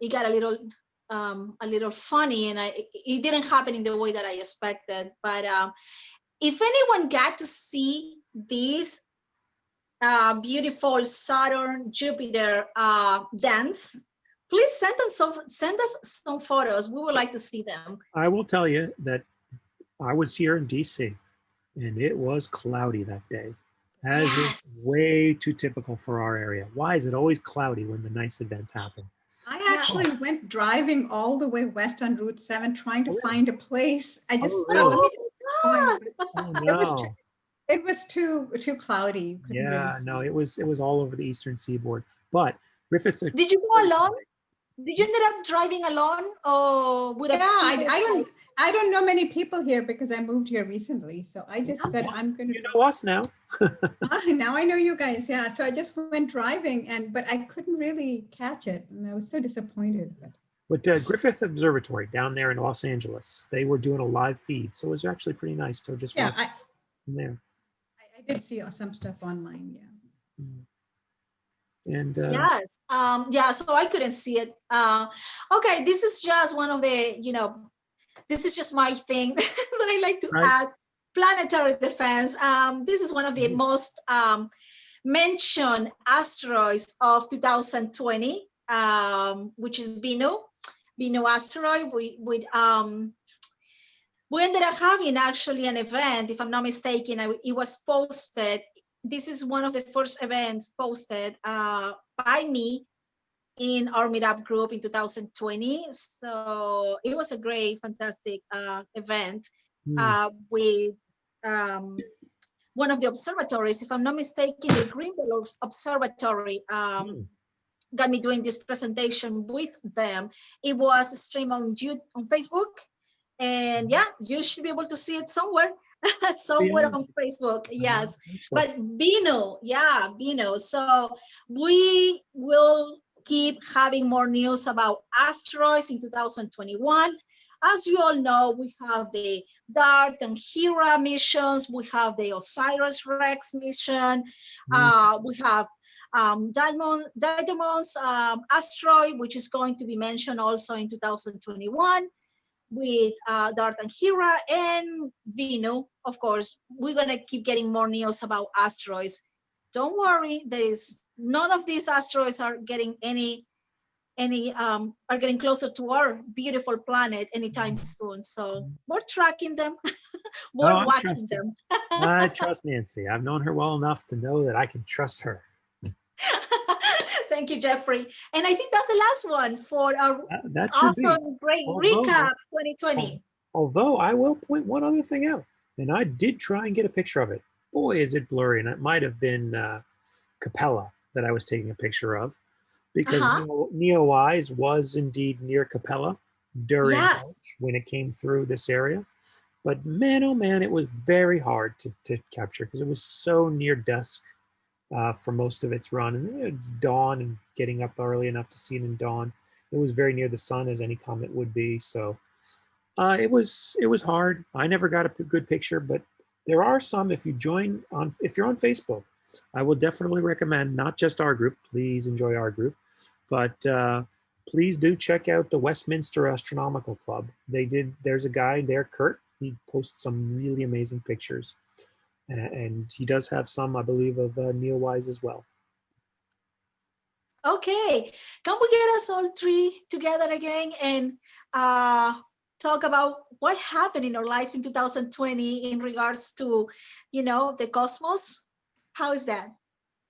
it got a little funny, and it didn't happen in the way that I expected. But if anyone got to see this beautiful Saturn Jupiter dance, please send us some photos. We would like to see them. I will tell you that I was here in DC and it was cloudy that day, as Yes. is way too typical for our area. Why is it always cloudy when the nice events happen? I actually went driving all the way west on Route 7 trying to find a place. I just thought, let me it was too cloudy. You couldn't really see. No, it was all over the eastern seaboard. But Griffith, did you go alone? Did you ended up driving alone, or with a team? I don't know many people here because I moved here recently. So I just said, I'm going to. You know us now. Now I know you guys. Yeah. So I just went driving, but I couldn't really catch it. And I was so disappointed. But Griffith Observatory down there in Los Angeles, they were doing a live feed. So it was actually pretty nice to just watch from there. I did see some stuff online. Yeah. And yes. So I couldn't see it. Okay. This is just one of the, this is just my thing that I like to add. Planetary defense. This is one of the most mentioned asteroids of 2020, which is Bennu asteroid. We ended up having actually an event, if I'm not mistaken. It was posted. This is one of the first events posted by me in our meetup group in 2020. So it was a great, fantastic event with one of the observatories, if I'm not mistaken, the Greenville Observatory got me doing this presentation with them. It was streamed on Facebook, and you should be able to see it somewhere. On Facebook, yes. But Bennu. So we will keep having more news about asteroids in 2021. As you all know, we have the DART and Hera missions. We have the OSIRIS-REx mission. We have Didymos asteroid, which is going to be mentioned also in 2021 with DART and Hera, and Bennu. Of course, we're gonna keep getting more news about asteroids. Don't worry, none of these asteroids are getting are getting closer to our beautiful planet anytime soon. So we're tracking them. We're watching them. I trust Nancy. I've known her well enough to know that I can trust her. Thank you, Jeffrey. And I think that's the last one for our awesome, great recap 2020. Although I will point one other thing out, and I did try and get a picture of it. Boy, is it blurry, and it might have been Capella that I was taking a picture of. because Uh-huh. Neowise was indeed near Capella during Yes. when it came through this area. But man, oh man, it was very hard to capture because it was so near dusk for most of its run. And it's dawn and getting up early enough to see it in dawn. It was very near the sun as any comet would be. So it was hard. I never got a good picture, but there are some. If you're on Facebook, I will definitely recommend not just our group. Please enjoy our group, but please do check out the Westminster Astronomical Club. There's a guy there, Kurt. He posts some really amazing pictures, and he does have some, I believe, of Neowise as well. Okay, can we get us all three together again and talk about what happened in our lives in 2020 in regards to, the cosmos? How is that?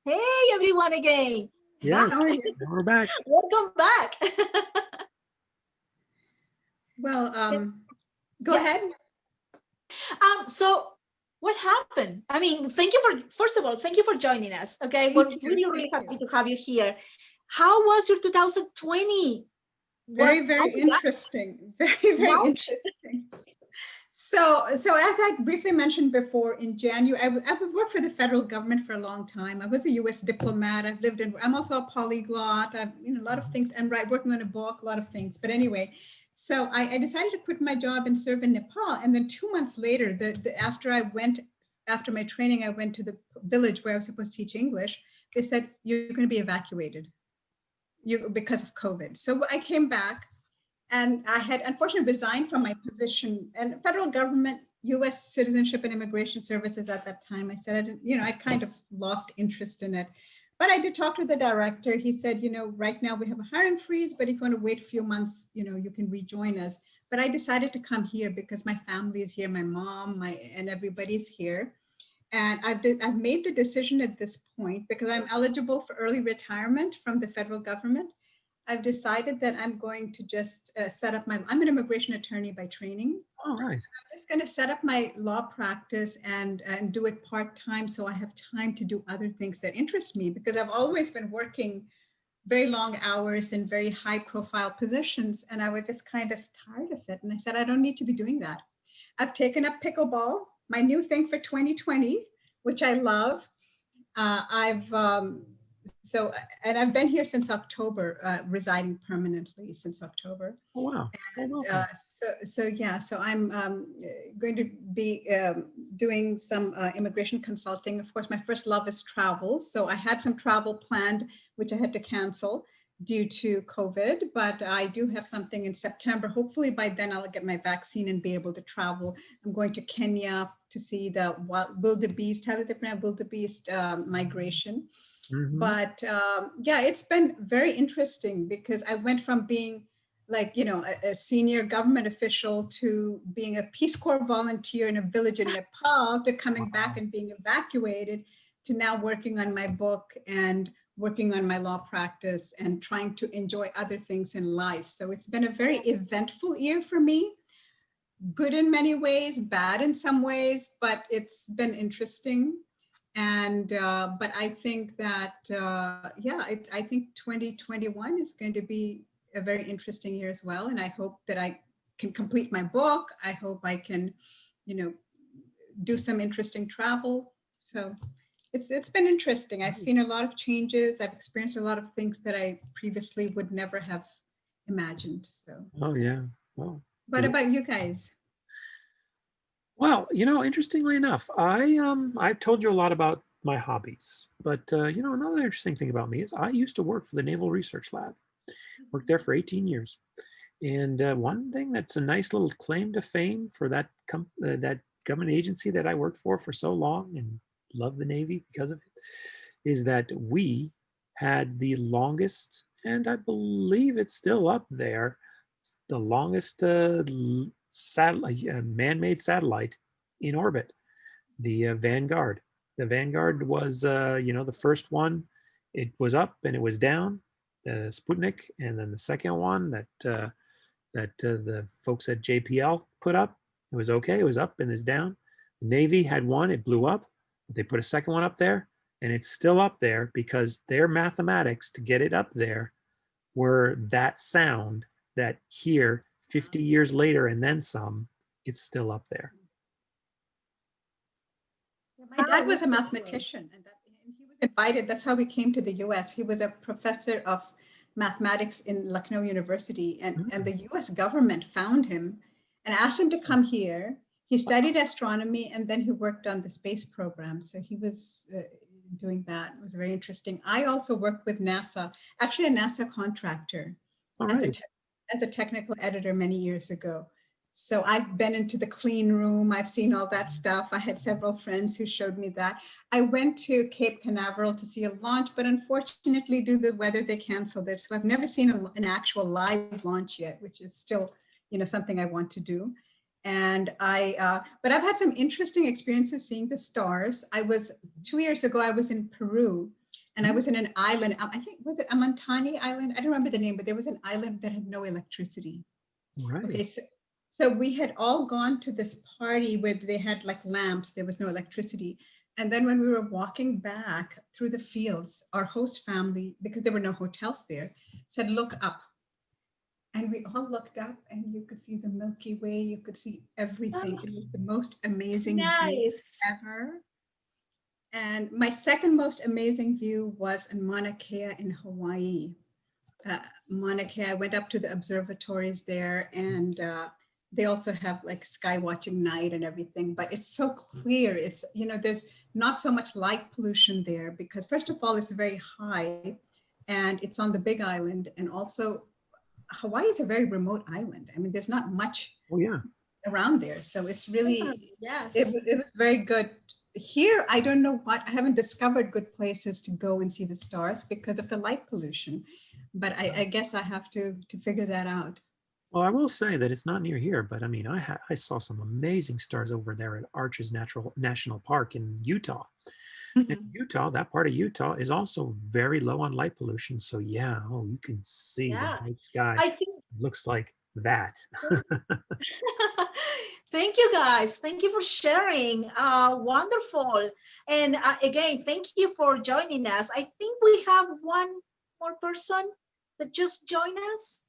Hey, everyone again. Yes, How are you? we're back. Welcome back. Well, go Yes. ahead. So what happened? I mean, first of all, thank you for joining us. Okay, Thank we're you, really thank happy you. to have you here. How was your 2020? Very, very interesting. Very, very Right. interesting. So as I briefly mentioned before, in January, I've worked for the federal government for a long time. I was a U.S. diplomat. I'm also a polyglot. I've, a lot of things, and working on a book, a lot of things. But anyway, so I decided to quit my job and serve in Nepal. And then 2 months later, after my training, I went to the village where I was supposed to teach English. They said, you're going to be evacuated because of COVID. So I came back. And I had unfortunately resigned from my position and federal government, U.S. Citizenship and Immigration Services at that time. I said, I kind of lost interest in it. But I did talk to the director. He said, right now we have a hiring freeze, but if you want to wait a few months, you can rejoin us. But I decided to come here because my family is here, my mom, and everybody's here. And I've made the decision at this point because I'm eligible for early retirement from the federal government. I've decided that I'm going to just I'm an immigration attorney by training. All right. I'm just going to set up my law practice and do it part-time so I have time to do other things that interest me, because I've always been working very long hours in very high profile positions. And I was just kind of tired of it. And I said, I don't need to be doing that. I've taken up pickleball, my new thing for 2020, which I love. And I've been here since October, residing permanently since October. Oh, wow. So I'm going to be doing some immigration consulting. Of course, my first love is travel. So I had some travel planned, which I had to cancel due to COVID, but I do have something in September. Hopefully by then I'll get my vaccine and be able to travel. I'm going to Kenya to see the wildebeest, how do they pronounce wildebeest migration. Mm-hmm. But it's been very interesting because I went from being a senior government official to being a Peace Corps volunteer in a village in Nepal to coming back and being evacuated to now working on my book and working on my law practice and trying to enjoy other things in life. So it's been a very eventful year for me, good in many ways, bad in some ways, but it's been interesting. And but I think that I think 2021 is going to be a very interesting year as well. And I hope that I can complete my book. I hope I can, do some interesting travel. So it's been interesting. I've seen a lot of changes. I've experienced a lot of things that I previously would never have imagined. So. Oh yeah. Well. What about you guys? Well, interestingly enough, I've told you a lot about my hobbies, but another interesting thing about me is I used to work for the Naval Research Lab. Worked there for 18 years, and one thing that's a nice little claim to fame for that government agency that I worked for so long and love the Navy because of it, is that we had the longest, and I believe it's still up there, the longest man-made satellite in orbit, the Vanguard. The Vanguard was, the first one. It was up and it was down, the Sputnik, and then the second one that the folks at JPL put up. It was okay. It was up and it's down. The Navy had one. It blew up. They put a second one up there, and it's still up there because their mathematics to get it up there were that sound that here 50 years later and then some, it's still up there. My dad was a mathematician, and he was invited. That's how we came to the US. He was a professor of mathematics in Lucknow University, and the US government found him and asked him to come here. He studied astronomy, and then he worked on the space program. So he was doing that. It was very interesting. I also worked with NASA, actually a NASA contractor, as a technical editor many years ago. So I've been into the clean room. I've seen all that stuff. I had several friends who showed me that. I went to Cape Canaveral to see a launch, but unfortunately, due to the weather, they canceled it. So I've never seen an actual live launch yet, which is still, something I want to do. And but I've had some interesting experiences seeing the stars. 2 years ago, I was in Peru, and I was in an island. I think, was it Amantani Island? I don't remember the name, but there was an island that had no electricity. Right. Okay, so we had all gone to this party where they had like lamps, there was no electricity. And then when we were walking back through the fields, our host family, because there were no hotels there, said, look up. And we all looked up and you could see the Milky Way, you could see everything. It was the most amazing view ever. And my second most amazing view was in Mauna Kea in Hawaii. Mauna Kea, I went up to the observatories there, and they also have like sky watching night and everything, but it's so clear. It's, there's not so much light pollution there because first of all, it's very high and it's on the big island. And also Hawaii is a very remote island. I mean, there's not much around there. So it's really, it was very good. Here, I don't know I haven't discovered good places to go and see the stars because of the light pollution, but I guess I have to figure that out. Well, I will say that it's not near here, but I mean, I saw some amazing stars over there at Arches National Park in Utah. In Utah, that part of Utah is also very low on light pollution. So yeah, you can see the night sky. I think looks like that. Thank you guys. Thank you for sharing. Wonderful. And again, thank you for joining us. I think we have one more person that just joined us.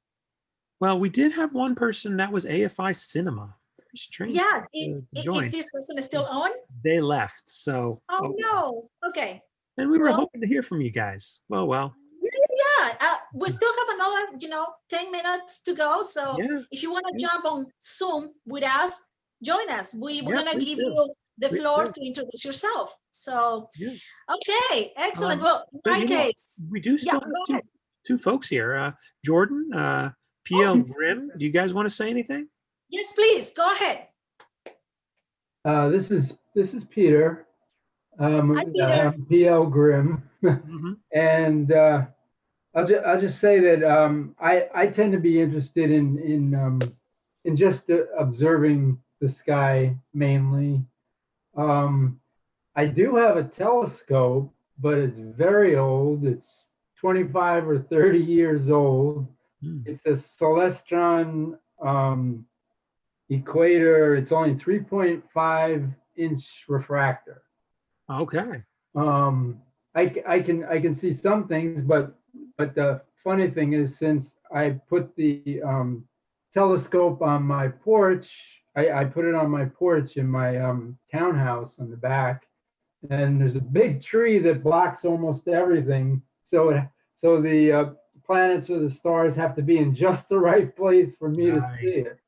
Well, we did have one person that was AFI Cinema. Very strange. Yes, if this person is still on. They left, so. Oh no. Okay. And we were hoping to hear from you guys. Well. Yeah, we still have another, 10 minutes to go. So if you want to jump on Zoom with us, join us. We're gonna give you the floor to introduce yourself. So, okay, excellent. Well, in my case, we do still have two folks here. Jordan, PL Grimm. Do you guys want to say anything? Yes, please. Go ahead. This is Peter. Hi, Peter. PL Grimm. And I'll just say that I tend to be interested in just observing the sky mainly. I do have a telescope, but it's very old. It's 25 or 30 years old. It's a Celestron Equator. It's only 3.5 inch refractor. Okay. I can see some things, but the funny thing is, since I put the telescope on my porch, I put it on my porch in my townhouse on the back, and there's a big tree that blocks almost everything. So the planets or the stars have to be in just the right place for me to see it.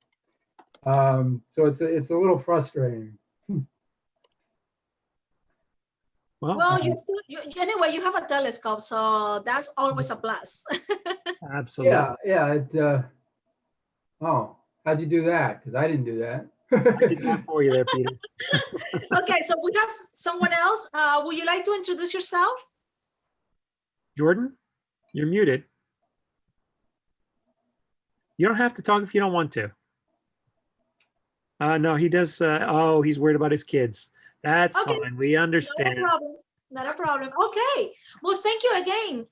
So it's a little frustrating. Well, anyway, you have a telescope, so that's always a plus. Absolutely. Yeah. How'd you do that? Because I didn't do that. I did that for you there, Peter. Okay, so we have someone else. Would you like to introduce yourself? Jordan, you're muted. You don't have to talk if you don't want to. No, he does. He's worried about his kids. That's fine. We understand. Not a problem. Okay. Well, thank you again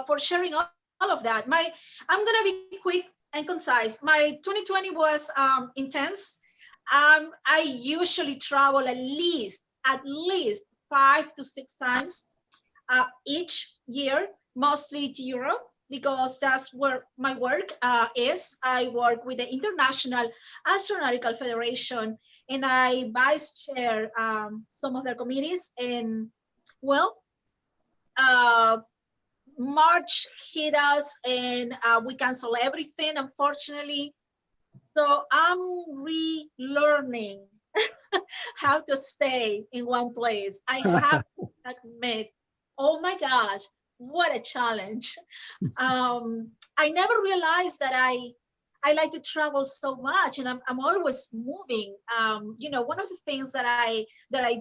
for sharing all of that. I'm going to be quick and concise. My 2020 was intense. I usually travel at least 5 to 6 times each year, mostly to Europe, because that's where my work is. I work with the International Astronautical Federation, and I vice chair some of their committees. And well, March hit us, and we cancel everything, unfortunately. So I'm relearning how to stay in one place. I have to admit, oh my gosh, what a challenge. I never realized that I like to travel so much, and I'm always moving. You know, one of the things that I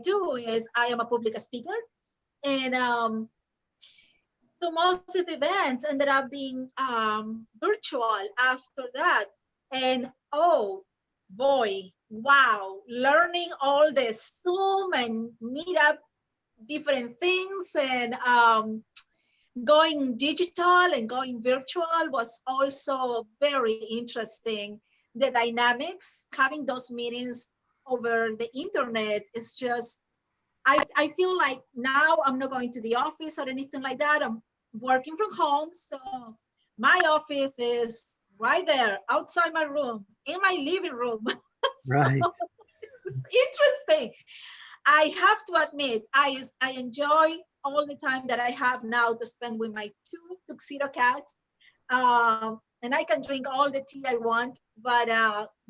do is I am a public speaker, and so most of the events ended up being virtual after that. And oh boy, wow, learning all this Zoom and Meetup different things, and going digital and going virtual was also very interesting. The dynamics, having those meetings over the internet is just, I feel like now I'm not going to the office or anything like that. I'm working from home. So my office is right there outside my room, in my living room. So Right. it's interesting. I have to admit, I enjoy all the time that I have now to spend with my 2 tuxedo cats. And I can drink all the tea I want, but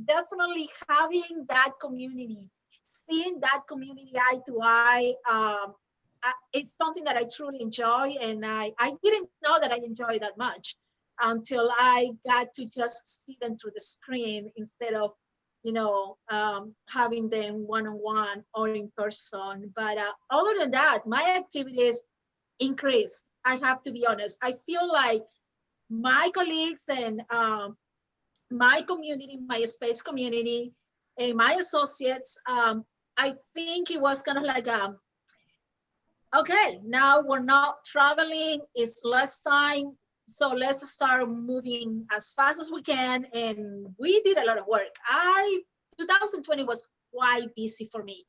definitely having that community, seeing that community eye to eye, it's something that I truly enjoy. And I didn't know that I enjoy that much until I got to just see them through the screen instead of, you know, having them one-on-one or in person. But other than that, my activities increased. I have to be honest. I feel like my colleagues and my community, my space community, and my associates, I think it was kind of like, okay, now we're not traveling, it's less time, so let's start moving as fast as we can. And we did a lot of work. 2020 was quite busy for me.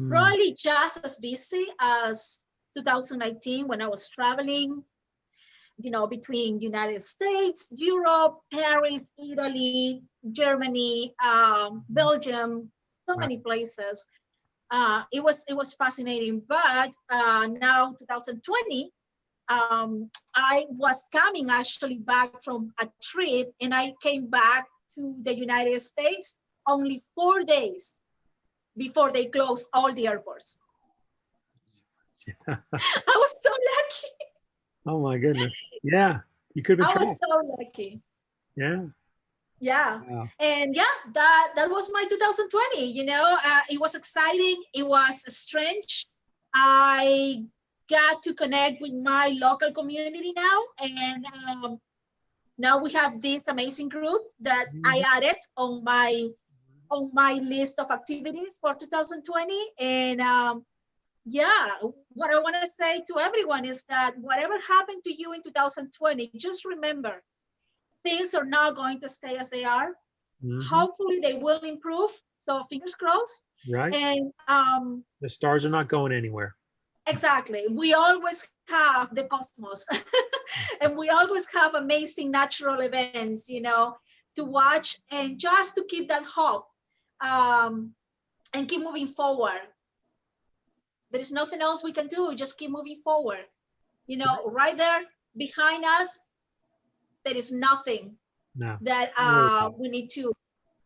Probably just as busy as 2019 when I was traveling, you know, between United States, Europe, Paris, Italy, Germany, Belgium, so many places. It was fascinating. But now 2020, I was coming actually back from a trip, and I came back to the United States only 4 days before they closed all the airports. I was so lucky. Oh my goodness. Yeah. You could have been I was trapped. so lucky. Yeah. Yeah. Wow. And yeah, that was my 2020. You know, it was exciting. It was strange. I got to connect with my local community now, and now we have this amazing group that I added on my list of activities for 2020. And yeah, what I want to say to everyone is that whatever happened to you in 2020, just remember, things are not going to stay as they are. Hopefully they will improve. So fingers crossed. Right. And The stars are not going anywhere. exactly. We always have the cosmos and we always have amazing natural events, you know, to watch, and just to keep that hope and keep moving forward. There is nothing else we can do. Just keep moving forward. You know, right there behind us, there is nothing that we need to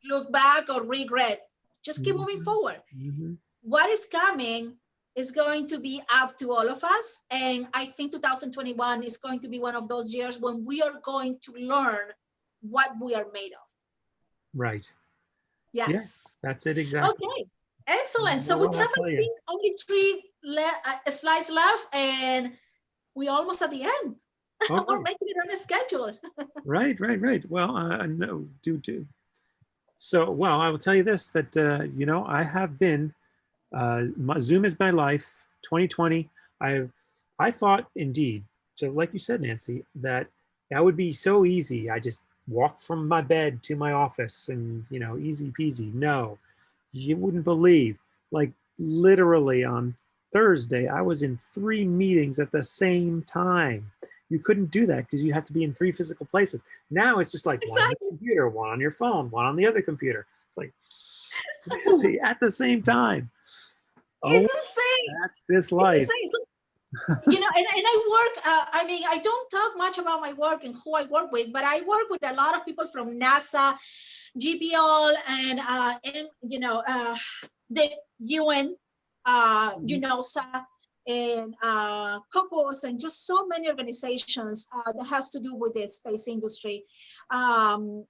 look back or regret. Just keep moving forward. What is coming is going to be up to all of us. And I think 2021 is going to be one of those years when we are going to learn what we are made of. Right. Yes. Yeah, that's it exactly. Okay. Excellent. So we have, I think, only 3 slides left, and we're almost at the end. We're making it on a schedule. Right. Well, no, do. So, well, I will tell you this, that, you know, I have been, Zoom is my life, 2020. I thought indeed, so like you said, Nancy, that would be so easy. I just walk from my bed to my office and, you know, easy peasy. No, you wouldn't believe, like literally on Thursday, I was in 3 meetings at the same time. You couldn't do that because you have to be in 3 physical places. Now it's just like one on the computer, one on your phone, one on the other computer. It's like, really, at the same time. Oh, It's insane. that's this life. It's insane. You know, and I work, I mean, I don't talk much about my work and who I work with, but I work with a lot of people from NASA, GPL, and you know, the UN, UNOSA, and COCOS, and just so many organizations that has to do with the space industry. One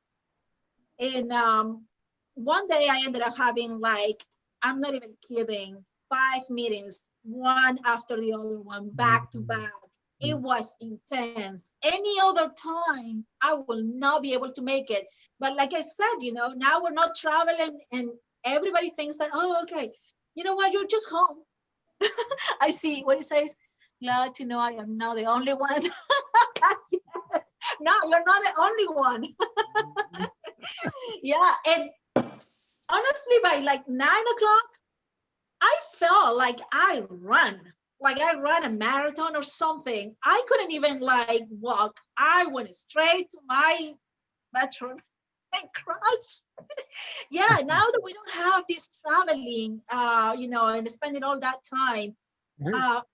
day I ended up having, like, I'm not even kidding, 5 meetings, one after the other one, back to back. It was intense. Any other time, I will not be able to make it. But like I said, you know, now we're not traveling and everybody thinks that, oh, okay, you know what, you're just home. I see what it says. Glad to know I am not the only one. Yes. No, you're not the only one. Yeah, and honestly, by like 9 o'clock, I felt like I ran a marathon or something. I couldn't even like walk. I went straight to my bedroom and crashed. Yeah, now that we don't have this traveling, you know, and spending all that time,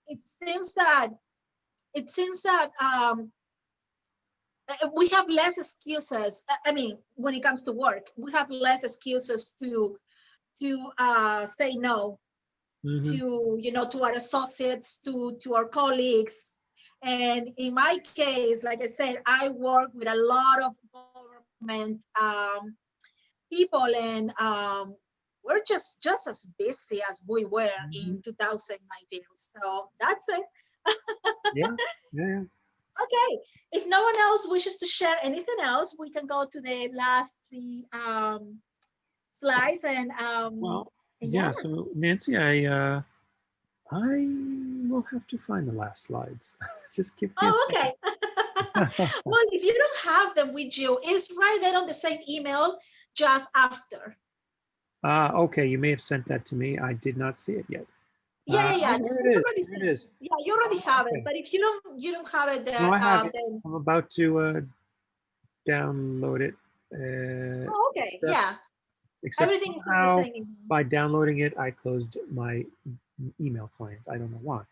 it seems that we have less excuses. I mean, when it comes to work, we have less excuses to say no. To, you know, to our associates, to our colleagues. And in my case, like I said, I work with a lot of government people, and we're just as busy as we were in 2019. So that's it. Yeah. Okay, if no one else wishes to share anything else, we can go to the last 3 slides. And Well, yeah. So Nancy, I will have to find the last slides. Just give me Oh, okay. Well, if you don't have them with you, it's right there on the same email, just after. Okay, you may have sent that to me. I did not see it yet. Yeah. There it is. Yeah, you already have it. But if you don't have it, then No, I have it. then... I'm about to download it. Oh, okay. Yeah. Everything is in the same email. By downloading it, I closed my email client. I don't know why.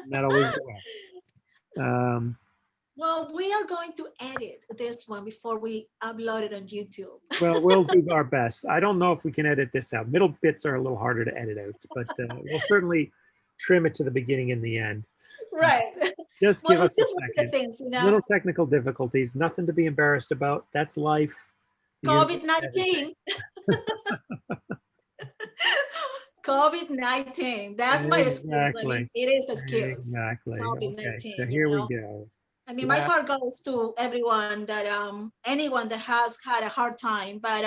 Not always the way. Well, we are going to edit this one before we upload it on YouTube. Well, we'll do our best. I don't know if we can edit this out. Middle bits are a little harder to edit out, but we'll certainly trim it to the beginning and the end. Right. Just give us a second. Things, you know? Little technical difficulties, nothing to be embarrassed about. That's life. COVID-19. COVID-19. That's my excuse. I mean, it is an excuse. Exactly. COVID-19. Okay, so here we go. I mean, my heart goes to everyone that, anyone that has had a hard time, but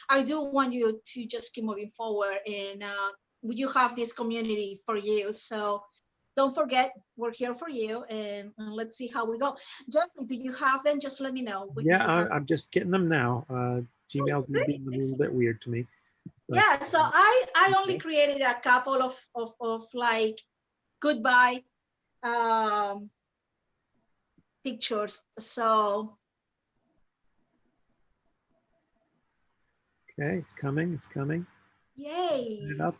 I do want you to just keep moving forward, and you have this community for you. So don't forget, we're here for you, and let's see how we go. Jeffrey, do you have them? Just let me know. I'm just getting them now. Gmail's being a little bit weird to me. But, yeah, so I only created a couple of like goodbye pictures. So okay, it's coming. Yay. Put it up.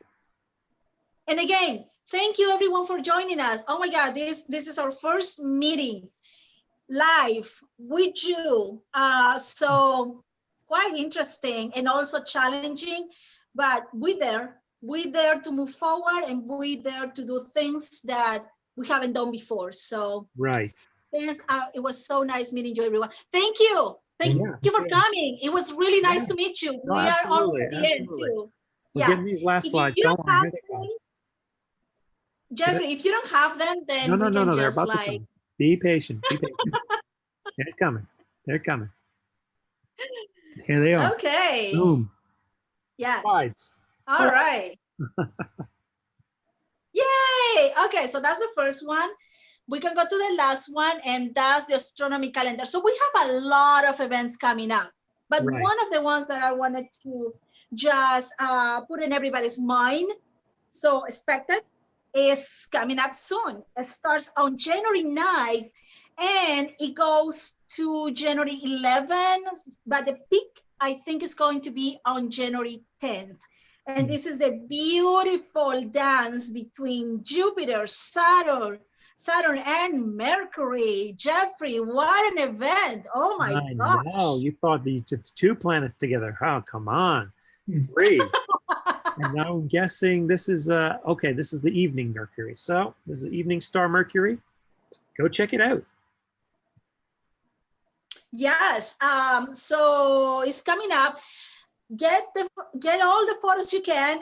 And again, thank you everyone for joining us. Oh my God, this is our first meeting live with you. So quite interesting and also challenging, but we're there to move forward, and we're there to do things that we haven't done before. So right. It was so nice meeting you, everyone. Thank you. Thank you for coming. It was really nice to meet you. No, we are almost at the end too. We're getting these last slides. Don't have them, Jeffrey, if you don't have them, then we can just like... Be patient. They're coming. Here they are. Okay. Boom. Yes. Slides. All right. Yay. Okay, so that's the first one. We can go to the last one, and that's the astronomy calendar. So we have a lot of events coming up, but one of the ones that I wanted to just put in everybody's mind, so expected, is coming up soon. It starts on January 9th and it goes to January 11th, but the peak I think is going to be on January 10th. And this is the beautiful dance between Jupiter, Saturn and Mercury. Jeffrey, what an event. Oh my gosh. know, you thought it's 2 planets together. Oh, come on. 3. And now I'm guessing this is, okay, this is the evening Mercury. So this is the evening star Mercury. Go check it out. Yes, so it's coming up. Get all the photos you can,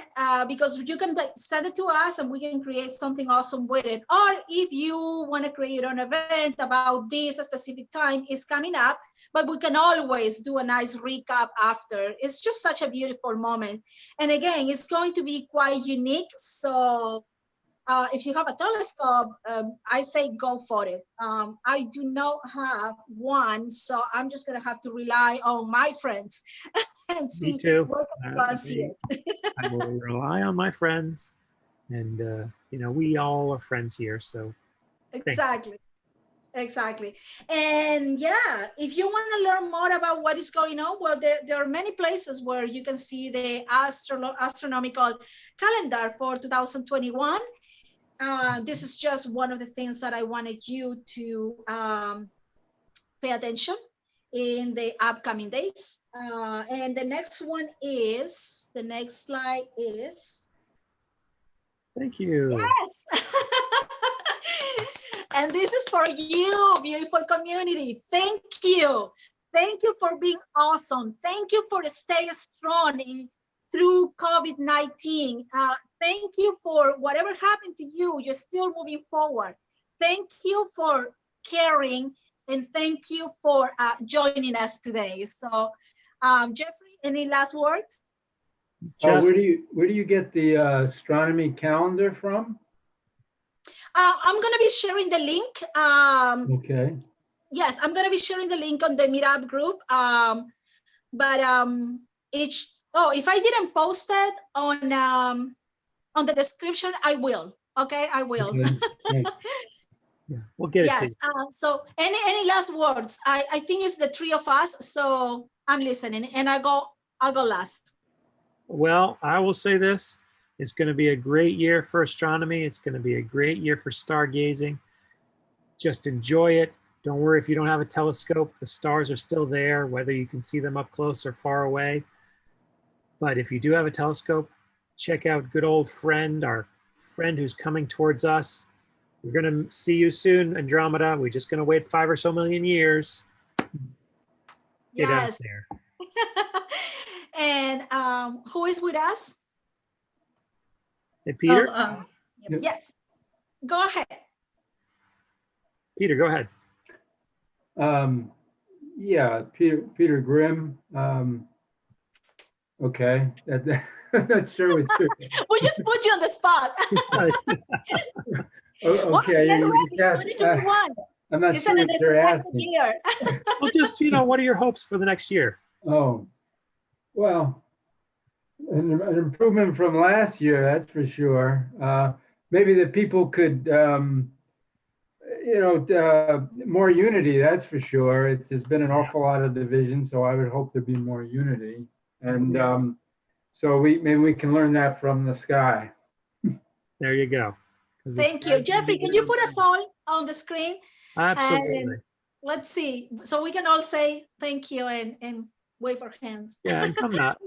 because you can send it to us and we can create something awesome with it. Or if you want to create an event about this specific time, is coming up, but we can always do a nice recap after. It's just such a beautiful moment. And again, it's going to be quite unique. So if you have a telescope, I say go for it. I do not have one, so I'm just gonna have to rely on my friends and see where I see it. I will rely on my friends, and you know, we all are friends here, so. Exactly. Exactly. And yeah, if you want to learn more about what is going on, well, there are many places where you can see the astronomical calendar for 2021. This is just one of the things that I wanted you to pay attention in the upcoming days. And the next one is, the next slide is. Thank you. Yes. And this is for you, beautiful community. Thank you. Thank you for being awesome. Thank you for staying strong through COVID-19. Thank you for whatever happened to you. You're still moving forward. Thank you for caring, and thank you for joining us today. So, Jeffrey, any last words? Where do you get the astronomy calendar from? I'm going to be sharing the link. Okay. Yes, I'm going to be sharing the link on the Meetup group. If I didn't post it on the description, I will. Okay, I will. Okay. Yeah, we'll get it to you. So any last words? I think it's the 3 of us, so I'm listening, and I'll go last. Well, I will say this. It's going to be a great year for astronomy. It's going to be a great year for stargazing. Just enjoy it. Don't worry if you don't have a telescope. The stars are still there, whether you can see them up close or far away. But if you do have a telescope, check out good old friend, our friend who's coming towards us. We're going to see you soon, Andromeda. We're just going to wait 5 or so million years. Get out there. And who is with us? Hey, Peter? Yes, go ahead. Peter, go ahead. Yeah, Peter Grimm. Okay, I'm not sure what to. We just put you on the spot. Okay, yes, I'm not sure what you're asking. Well, just, what are your hopes for the next year? Oh, well, an improvement from last year, that's for sure. Maybe the people could, more unity, that's for sure. There's been an awful lot of division, so I would hope there'd be more unity. And so maybe we can learn that from the sky. There you go. Thank you. Jeffrey, can you put us all on the screen? Absolutely. And let's see. So we can all say thank you and wave our hands. Yeah, and come out.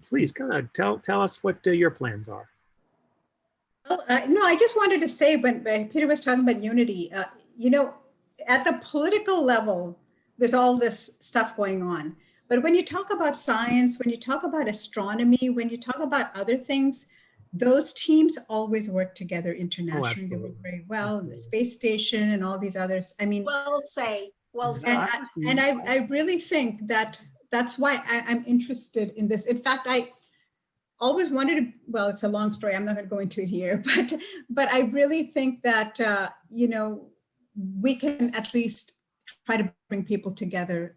Please come out. Tell us what your plans are. No, I just wanted to say when Peter was talking about unity, at the political level, there's all this stuff going on. But when you talk about science, when you talk about astronomy, when you talk about other things, those teams always work together internationally. They work very well. The space station and all these others. I mean, well said. And I really think that's why I'm interested in this. In fact, I always wanted to, well, it's a long story. I'm not going to go into it here, but I really think that, we can at least try to bring people together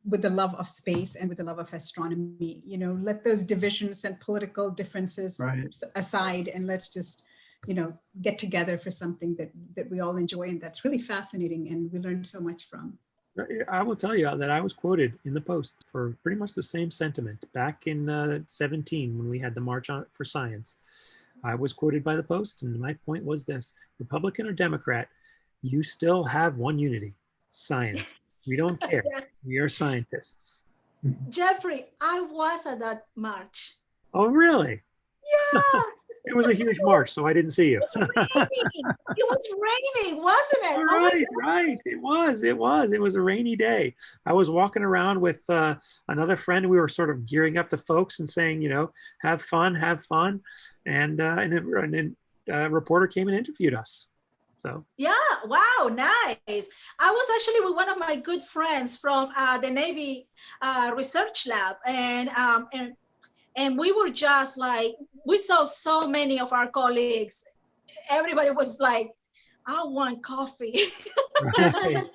with the love of space and with the love of astronomy. You know, let those divisions and political differences Right. aside, and let's just, you know, get together for something that we all enjoy and that's really fascinating and we learn so much from. I will tell you that I was quoted in the Post for pretty much the same sentiment back in 17 when we had the March for Science. I was quoted by the Post, and my point was this: Republican or Democrat, you still have one unity: science. We don't care. Yes. We are scientists. Jeffrey, I was at that march. Oh, really? Yeah. It was a huge march, so I didn't see you. It was raining, wasn't it? Oh my Right, God. right. It was a rainy day. I was walking around with another friend. We were sort of gearing up the folks and saying, you know, have fun. And a reporter came and interviewed us. So. Yeah, wow, nice. I was actually with one of my good friends from the Navy Research Lab, and we were just like, we saw so many of our colleagues. Everybody was like, I want coffee. Right.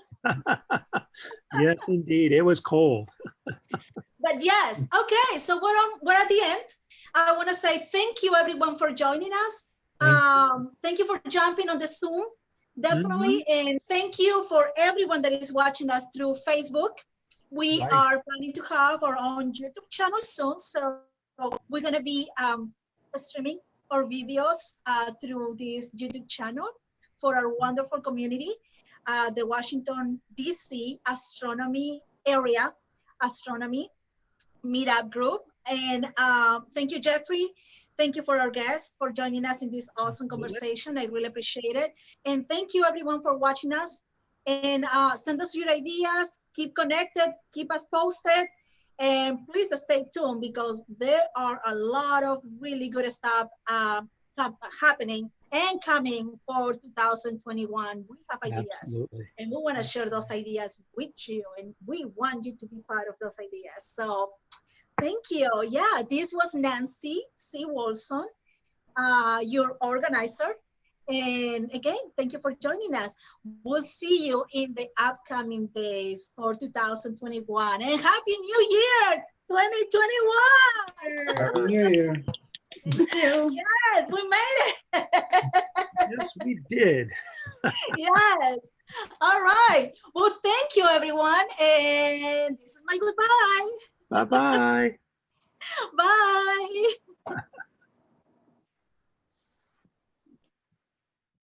Yes, indeed. It was cold. But yes, okay. So we're at the end. I want to say thank you, everyone, for joining us. Thank you for jumping on the Zoom, definitely. And thank you for everyone that is watching us through Facebook. We are planning to have our own YouTube channel soon. So we're going to be streaming our videos through this YouTube channel for our wonderful community, the Washington, D.C. Astronomy area, Astronomy MeetUp group. And thank you, Jeffrey. Thank you for our guests for joining us in this awesome conversation. I really appreciate it. And thank you, everyone, for watching us. And send us your ideas. Keep connected. Keep us posted. And please stay tuned because there are a lot of really good stuff happening and coming for 2021. We have ideas. Absolutely. And we want to share those ideas with you. And we want you to be part of those ideas. So thank you. Yeah, this was Nancy C. Wolfson, your organizer. And again, thank you for joining us. We'll see you in the upcoming days for 2021. And Happy New Year, 2021. Happy New Year. Thank you. Yes, we made it. Yes, we did. Yes. All right. Well, thank you, everyone. And this is my goodbye. Bye-bye. Bye.